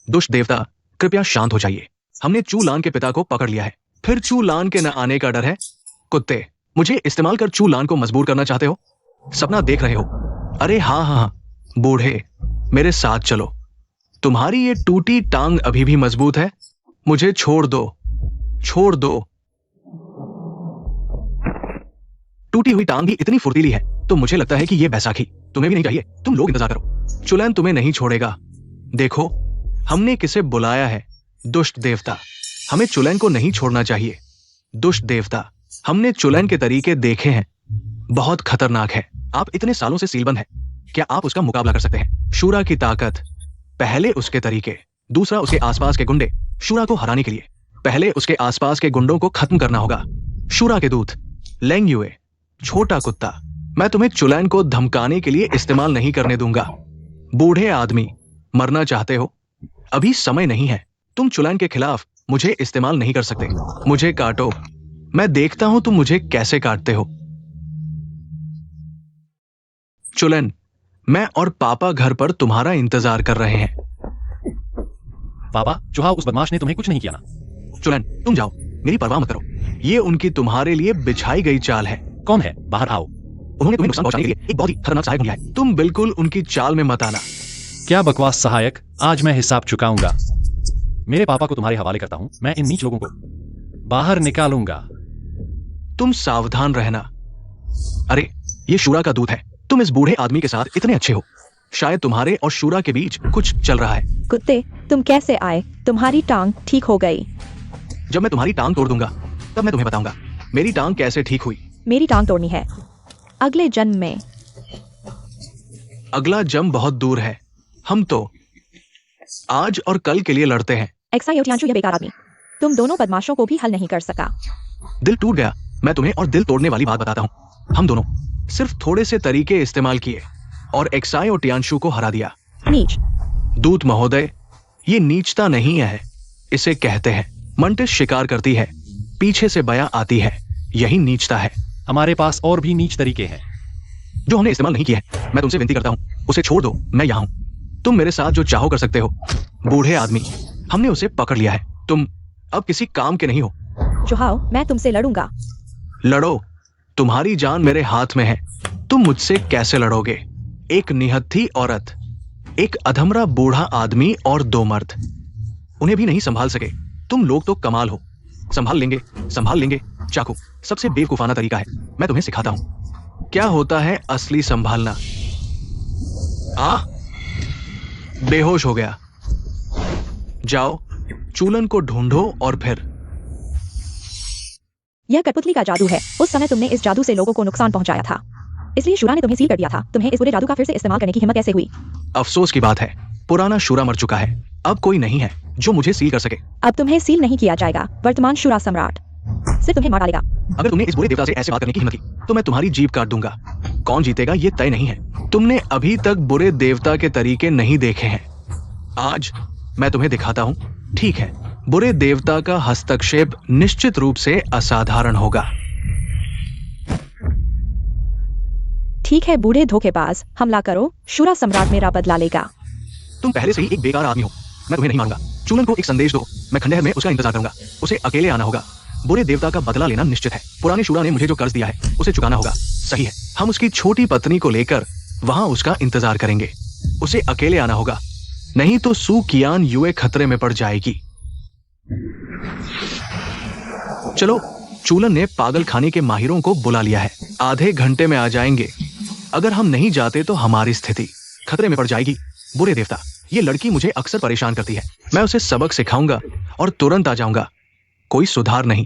दुष्ट देवता, कृपया शांत हो जाइए। हमने चू लान के पिता को पकड़ लिया है, फिर चू लान के न आने का डर है। कुत्ते, मुझे इस्तेमाल कर चू लान को मजबूर करना चाहते हो? सपना देख रहे हो? अरे हाँ हाँ हाँ, बूढ़े, मेरे साथ चलो। तुम्हारी ये टूटी टांग अभी भी मजबूत है। मुझे छोड़ दो, छोड़ दो। टूटी हुई टांग भी इतनी फुर्तीली है तो मुझे लगता है कि ये बैसाखी तुम्हें भी नहीं चाहिए। तुम लोग इंतजार करो, चुलैन तुम्हें नहीं छोड़ेगा। देखो, हमने किसे बुलाया है? दुष्ट देवता। हमें चुलैन को नहीं छोड़ना चाहिए। दुष्ट देवता, हमने चुलैन के तरीके देखे हैं, बहुत खतरनाक है। आप इतने सालों से सीलबंद हैं, क्या आप उसका मुकाबला कर सकते हैं? शूरा की ताकत, पहले उसके तरीके, दूसरा उसके आसपास के गुंडे। शूरा को हराने के लिए पहले उसके आसपास के गुंडों को खत्म करना होगा। शूरा के दूत लेंग युए, छोटा कुत्ता, मैं तुम्हें चुलैन को धमकाने के लिए इस्तेमाल नहीं करने दूंगा। बूढ़े आदमी, मरना चाहते हो? अभी समय नहीं है। तुम चुलैन के खिलाफ मुझे इस्तेमाल नहीं कर सकते। मुझे काटो, मैं देखता हूं तुम मुझे कैसे काटते हो। चुलैन, मैं और पापा घर पर तुम्हारा इंतजार कर रहे हैं। पापा, चूहा उस बदमाश ने तुम्हें कुछ नहीं किया ना? चुलैन, तुम जाओ, मेरी परवाह मत करो। ये उनकी तुम्हारे लिए बिछाई गई चाल है। कौन है? बाहर आओ। उन्होंने तुम्हें नुकसान पहुंचाने के लिए एक बहुत ही खतरनाक सहायक ढूंढा है। तुम बिल्कुल उनकी चाल में मत आना। क्या बकवास सहायक, आज मैं हिसाब चुकाऊंगा। मेरे पापा को तुम्हारे हवाले करता हूं। मैं इन नीच लोगों को बाहर निकालूंगा। तुम सावधान रहना। अरे, ये शूरा का दूत है। तुम इस बूढ़े आदमी के साथ इतने अच्छे हो। शायद तुम्हारे और शूरा के बीच कुछ चल रहा है। कुत्ते, तुम कैसे आए? तुम्हारी टांग ठीक हो गई। जब मैं तुम्हारी टांग तोड़ दूंगा तब मैं तुम्हें बताऊंगा मेरी टांग कैसे ठीक हुई। मेरी टांग तोड़नी है अगले जन्म में। अगला जन्म बहुत दूर है। हम तो आज और कल के लिए लड़ते हैं। एक्साई ओटियांशु, यह बेकार आदमी तुम दोनों बदमाशों को भी हल नहीं कर सका। दिल टूट गया। मैं तुम्हें और दिल तोड़ने वाली बात बताता हूँ। हम दोनों सिर्फ थोड़े से तरीके इस्तेमाल किए और एक्साई ओटियांशु को हरा दिया। नीच दूत महोदय, ये नीचता नहीं है, इसे कहते हैं मंटिस शिकार करती है, पीछे से बया आती है, यही नीचता है। हमारे पास और भी नीच तरीके हैं जो हमने इस्तेमाल नहीं किए हैं। मैं तुमसे विनती करता हूँ, उसे छोड़ दो। मैं यहाँ हूँ, तुम मेरे साथ जो चाहो कर सकते हो। बूढ़े आदमी, हमने उसे पकड़ लिया है। तुम अब किसी काम के नहीं हो। चुहाओ, मैं तुमसे लड़ूंगा। लड़ो, तुम्हारी जान मेरे हाथ में है। तुम मुझसे कैसे लड़ोगे? एक निहत्थी औरत, एक अधमरा बूढ़ा आदमी और दो मर्द, उन्हें भी नहीं संभाल सके। तुम लोग तो कमाल हो। संभाल लेंगे, संभाल लेंगे। चाकू सबसे बेवकूफाना तरीका है। मैं तुम्हें सिखाता हूं क्या होता है असली संभालना। बेहोश हो गया। जाओ, चूलन को ढूंढो और फिर। यह कठपुतली का जादू है। उस समय तुमने इस जादू से लोगों को नुकसान पहुंचाया था, इसलिए शूरा ने तुम्हें सील कर दिया था। तुम्हें इस बुरे जादू का फिर से इस्तेमाल करने की हिम्मत कैसे हुई? अफसोस की बात है, पुराना शूरा मर चुका है। अब कोई नहीं है जो मुझे सील कर सके। अब तुम्हें सील नहीं किया जाएगा। वर्तमान शूरा सम्राट सिर्फ तुम्हें मार डालेगा। अगर तुमने इस बुरे देवता से ऐसे बात करने की हिम्मत की तो मैं तुम्हारी जीभ काट दूंगा। कौन जीतेगा ये तय नहीं है। तुमने अभी तक बुरे देवता के तरीके नहीं देखे हैं। आज मैं तुम्हें दिखाता हूं। ठीक है, बुरे देवता का हस्तक्षेप निश्चित रूप से असाधारण होगा। ठीक है बूढ़े धोखेबाज, हमला करो। शूरा सम्राट मेरा बदला लेगा। तुम पहले से ही एक बेकार आदमी हो। मैं तुम्हें नहीं मानूंगा। चूलन को एक संदेश दो। मैं खंडहर में उसका इंतजार करूंगा। उसे अकेले आना होगा। बुरे देवता का बदला लेना निश्चित है। पुराने शूरा ने मुझे जो कर्ज दिया है उसे चुकाना होगा। सही है, हम उसकी छोटी पत्नी को लेकर वहां उसका इंतजार करेंगे। उसे अकेले आना होगा, नहीं तो सू कियान युए खतरे में पड़ जाएगी। चलो, चूलन ने पागल खाने के माहिरों को बुला लिया है। आधे घंटे में आ जाएंगे। अगर हम नहीं जाते तो हमारी स्थिति खतरे में पड़ जाएगी। बुरे देवता, ये लड़की मुझे अक्सर परेशान करती है। मैं उसे सबक सिखाऊंगा और तुरंत आ जाऊंगा। कोई सुधार नहीं।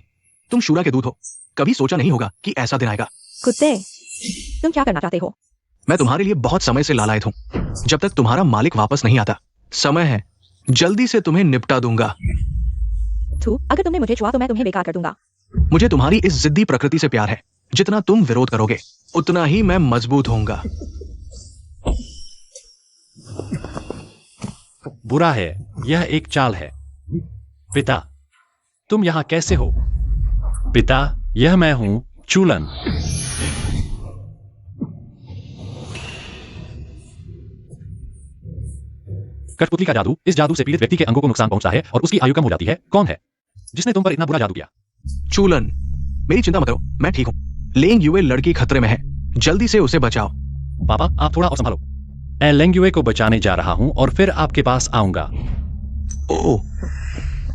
तुम शूरा के दूत हो, कभी सोचा नहीं होगा कि ऐसा दिन आएगा। कुत्ते, तुम क्या करना चाहते हो? मैं तुम्हारे लिए बहुत समय से लालायत हूं, जब तक तुम्हारा मालिक वापस नहीं आता। समय है, जल्दी से तुम्हें निपटा दूंगा। अगर तुमने मुझे छुआ तो मैं तुम्हें बेकार कर दूंगा। मुझे तुम्हारी इस जिद्दी प्रकृति से प्यार है। जितना तुम विरोध करोगे उतना ही मैं मजबूत होऊंगा। बुरा है, यह एक चाल है। पिता, तुम यहां कैसे हो? पिता, यह मैं हूं, चूलन। कठपुतली का जादू, इस जादू से पीड़ित व्यक्ति के अंगों को नुकसान पहुंचता है और उसकी आयु कम हो जाती है। कौन है जिसने तुम पर इतना बुरा जादू किया? चूलन, मेरी चिंता मत करो, मैं ठीक हूं। लेंग युए लड़की खतरे में है, जल्दी से उसे बचाओ। पापा, आप थोड़ा और संभालो। मैं लेंग युए को बचाने जा रहा हूं और फिर आपके पास आऊंगा। ओह,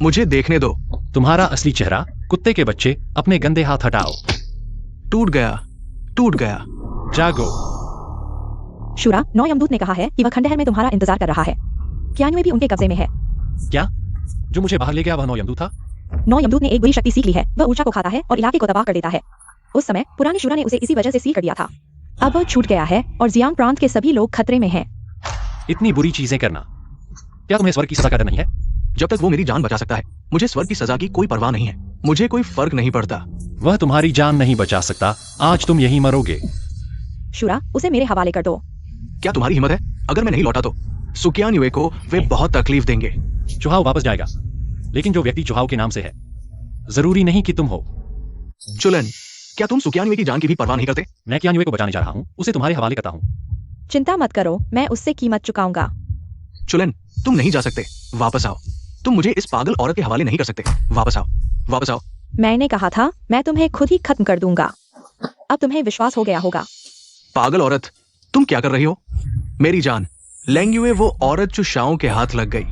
मुझे देखने दो। तुम्हारा असली चेहरा, कुत्ते के बच्चे, अपने गंदे हाथ हटाओ। टूट गया, टूट गया। जागो। शूरा, नौ यमदूत ने कहा है कि वह खंडहर में तुम्हारा इंतजार कर रहा है। क्यान्युए भी उनके कब्जे में है। क्या? जो मुझे बाहर ले गया वह नौ यमदूत था? नौ यमदूत ने एक बुरी शक्ति सीख ली है। वह ऊर्जा को खाता है और इलाके को तबाह कर देता है। उस समय पुराने शूरा ने उसे इसी वजह से सील कर दिया था। अब वह छूट गया है और जियांग प्रांत के सभी लोग खतरे में हैं। इतनी बुरी चीजें करना, क्या तुम्हें स्वर्ग की सजा का डर नहीं है? जब तक वो मेरी जान बचा सकता है, मुझे स्वर्ग की सजा की कोई परवाह नहीं है। मुझे कोई फर्क नहीं पड़ता। वह तुम्हारी जान नहीं बचा सकता। आज तुम यहीं मरोगे। शूरा, उसे मेरे हवाले कर दो। क्या तुम्हारी हिम्मत है? अगर मैं नहीं लौटा तो सुक्यान्युए को वे बहुत तकलीफ देंगे। चुहाव वापस जाएगा, लेकिन जो व्यक्ति चुहाव के नाम से है, जरूरी नहीं कि तुम हो। चुलन, क्या तुम सुक्यान्युए की जान की भी परवाह नहीं करते? मैं क्यान्युए को बचाने जा रहा हूं, उसे तुम्हारे हवाले करता हूं। चिंता मत करो, मैं उससे कीमत चुकाऊंगा। चुलन, तुम नहीं जा सकते। वापस आओ। तुम मुझे इस पागल औरत के हवाले नहीं कर सकते। वापस आओ, वापस आओ। मैंने कहा था मैं तुम्हें खुद ही खत्म कर दूंगा। अब तुम्हें विश्वास हो गया होगा। पागल औरत, तुम क्या कर रही हो? मेरी जान, लेंग युए वो औरत जो शाओ के हाथ लग गई,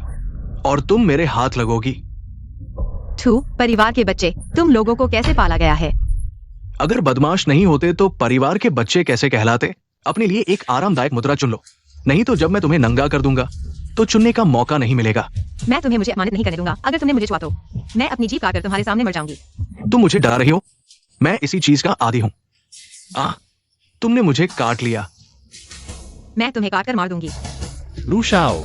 और तुम मेरे हाथ लगोगी। थू, परिवार के बच्चे, तुम लोगों को कैसे पाला गया है? अगर बदमाश नहीं होते तो परिवार के बच्चे कैसे कहलाते? अपने लिए एक आरामदायक मुद्रा चुन लो, नहीं तो जब मैं तुम्हें नंगा कर दूंगा तो चुनने का मौका नहीं मिलेगा। मैं तुम्हें मुझे अपमानित नहीं करने दूंगा। अगर तुमने मुझे छुआ तो मैं अपनी जीभ काटकर तुम्हारे सामने मर जाऊंगी। तुम मुझे डरा रही हो? मैं इसी चीज का आदी हूं। तुमने मुझे काट लिया। मैं तुम्हें काटकर मार दूंगी। लू शाओ,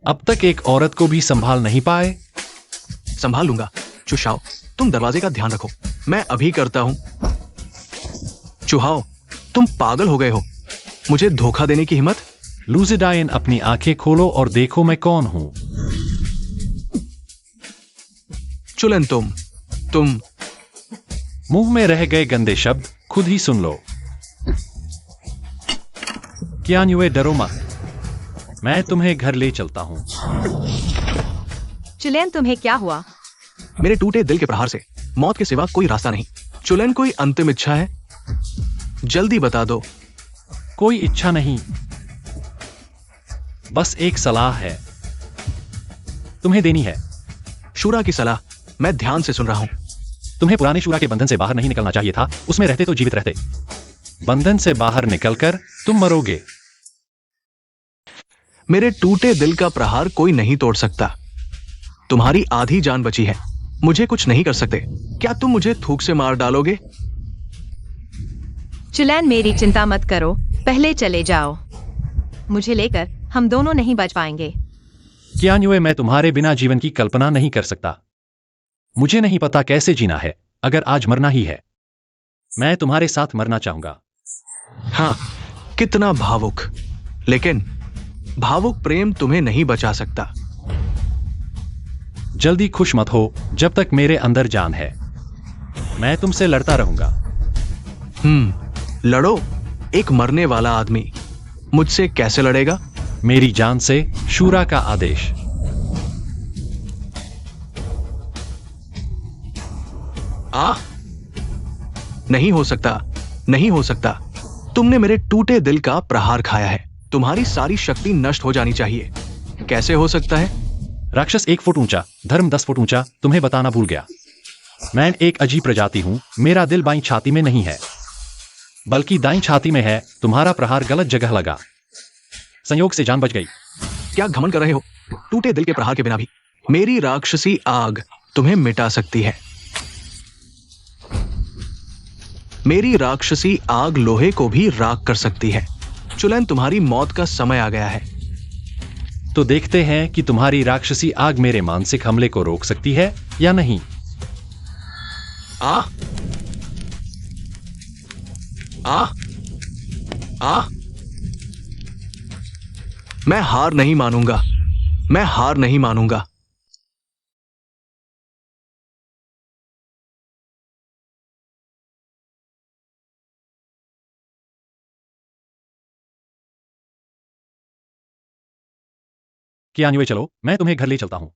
अब तक एक औरत को भी संभाल नहीं पाए। संभाल लूंगा। चुशाओ, तुम दरवाजे का ध्यान रखो, मैं अभी करता हूं। चुहाओ, तुम पागल हो गए हो। मुझे धोखा देने की हिम्मत? लूजिडाइन, अपनी आंखें खोलो और देखो मैं कौन हूं। चुलन, तुम मुंह में रह गए गंदे शब्द खुद ही सुन लो। क्यान्युए, डरो मत, मैं तुम्हें घर ले चलता हूं। चुलेन, तुम्हें क्या हुआ? मेरे टूटे दिल के प्रहार से मौत के सिवा कोई रास्ता नहीं। चुलन, कोई अंतिम इच्छा है? जल्दी बता दो। कोई इच्छा नहीं, बस एक सलाह है, तुम्हें देनी है। शूरा की सलाह? मैं ध्यान से सुन रहा हूं। तुम्हें पुराने शूरा के बंधन से बाहर नहीं निकलना चाहिए था। उसमें रहते तो जीवित रहते। बंधन से बाहर निकलकर तुम मरोगे। मेरे टूटे दिल का प्रहार कोई नहीं तोड़ सकता। तुम्हारी आधी जान बची है, मुझे कुछ नहीं कर सकते। क्या तुम मुझे थूक से मार डालोगे? चुलेन, मेरी चिंता मत करो, पहले चले जाओ। मुझे लेकर हम दोनों नहीं बच पाएंगे। क्यान्युए, मैं तुम्हारे बिना जीवन की कल्पना नहीं कर सकता। मुझे नहीं पता कैसे जीना है, अगर आज मरना ही है। मैं तुम्हारे साथ मरना चाहूंगा। हाँ, कितना भावुक। लेकिन भावुक प्रेम तुम्हें नहीं बचा सकता। जल्दी खुश मत हो जब तक मेरे अंदर जान है। मैं तुमसे लड़ता रहूंगा। लड़ो। एक मरने वाला आदमी मुझसे कैसे लड़ेगा? मेरी जान से, शूरा का आदेश। नहीं हो सकता, नहीं हो सकता। तुमने मेरे टूटे दिल का प्रहार खाया है। तुम्हारी सारी शक्ति नष्ट हो जानी चाहिए। कैसे हो सकता है? राक्षस 1 फुट ऊंचा, धर्म 10 फुट ऊंचा, तुम्हें बताना भूल गया। मैं एक अजीब प्रजाति हूं। मेरा दिल बाईं छाती में नहीं है, बल्कि दाईं छाती में है। तुम्हारा प्रहार गलत जगह लगा। संयोग से जान बच गई। क्या घमंड कर रहे हो? टूटे दिल के प्रहार के बिना भी मेरी राक्षसी आग तुम्हें मिटा सकती है। मेरी राक्षसी आग लोहे को भी राख कर सकती है। चुलन, तुम्हारी मौत का समय आ गया है। तो देखते हैं कि तुम्हारी राक्षसी आग मेरे मानसिक हमले को रोक सकती है या नहीं। आ आ आ मैं हार नहीं मानूंगा, मैं हार नहीं मानूंगा। कियान्युए चलो, मैं तुम्हें घर ले चलता हूं।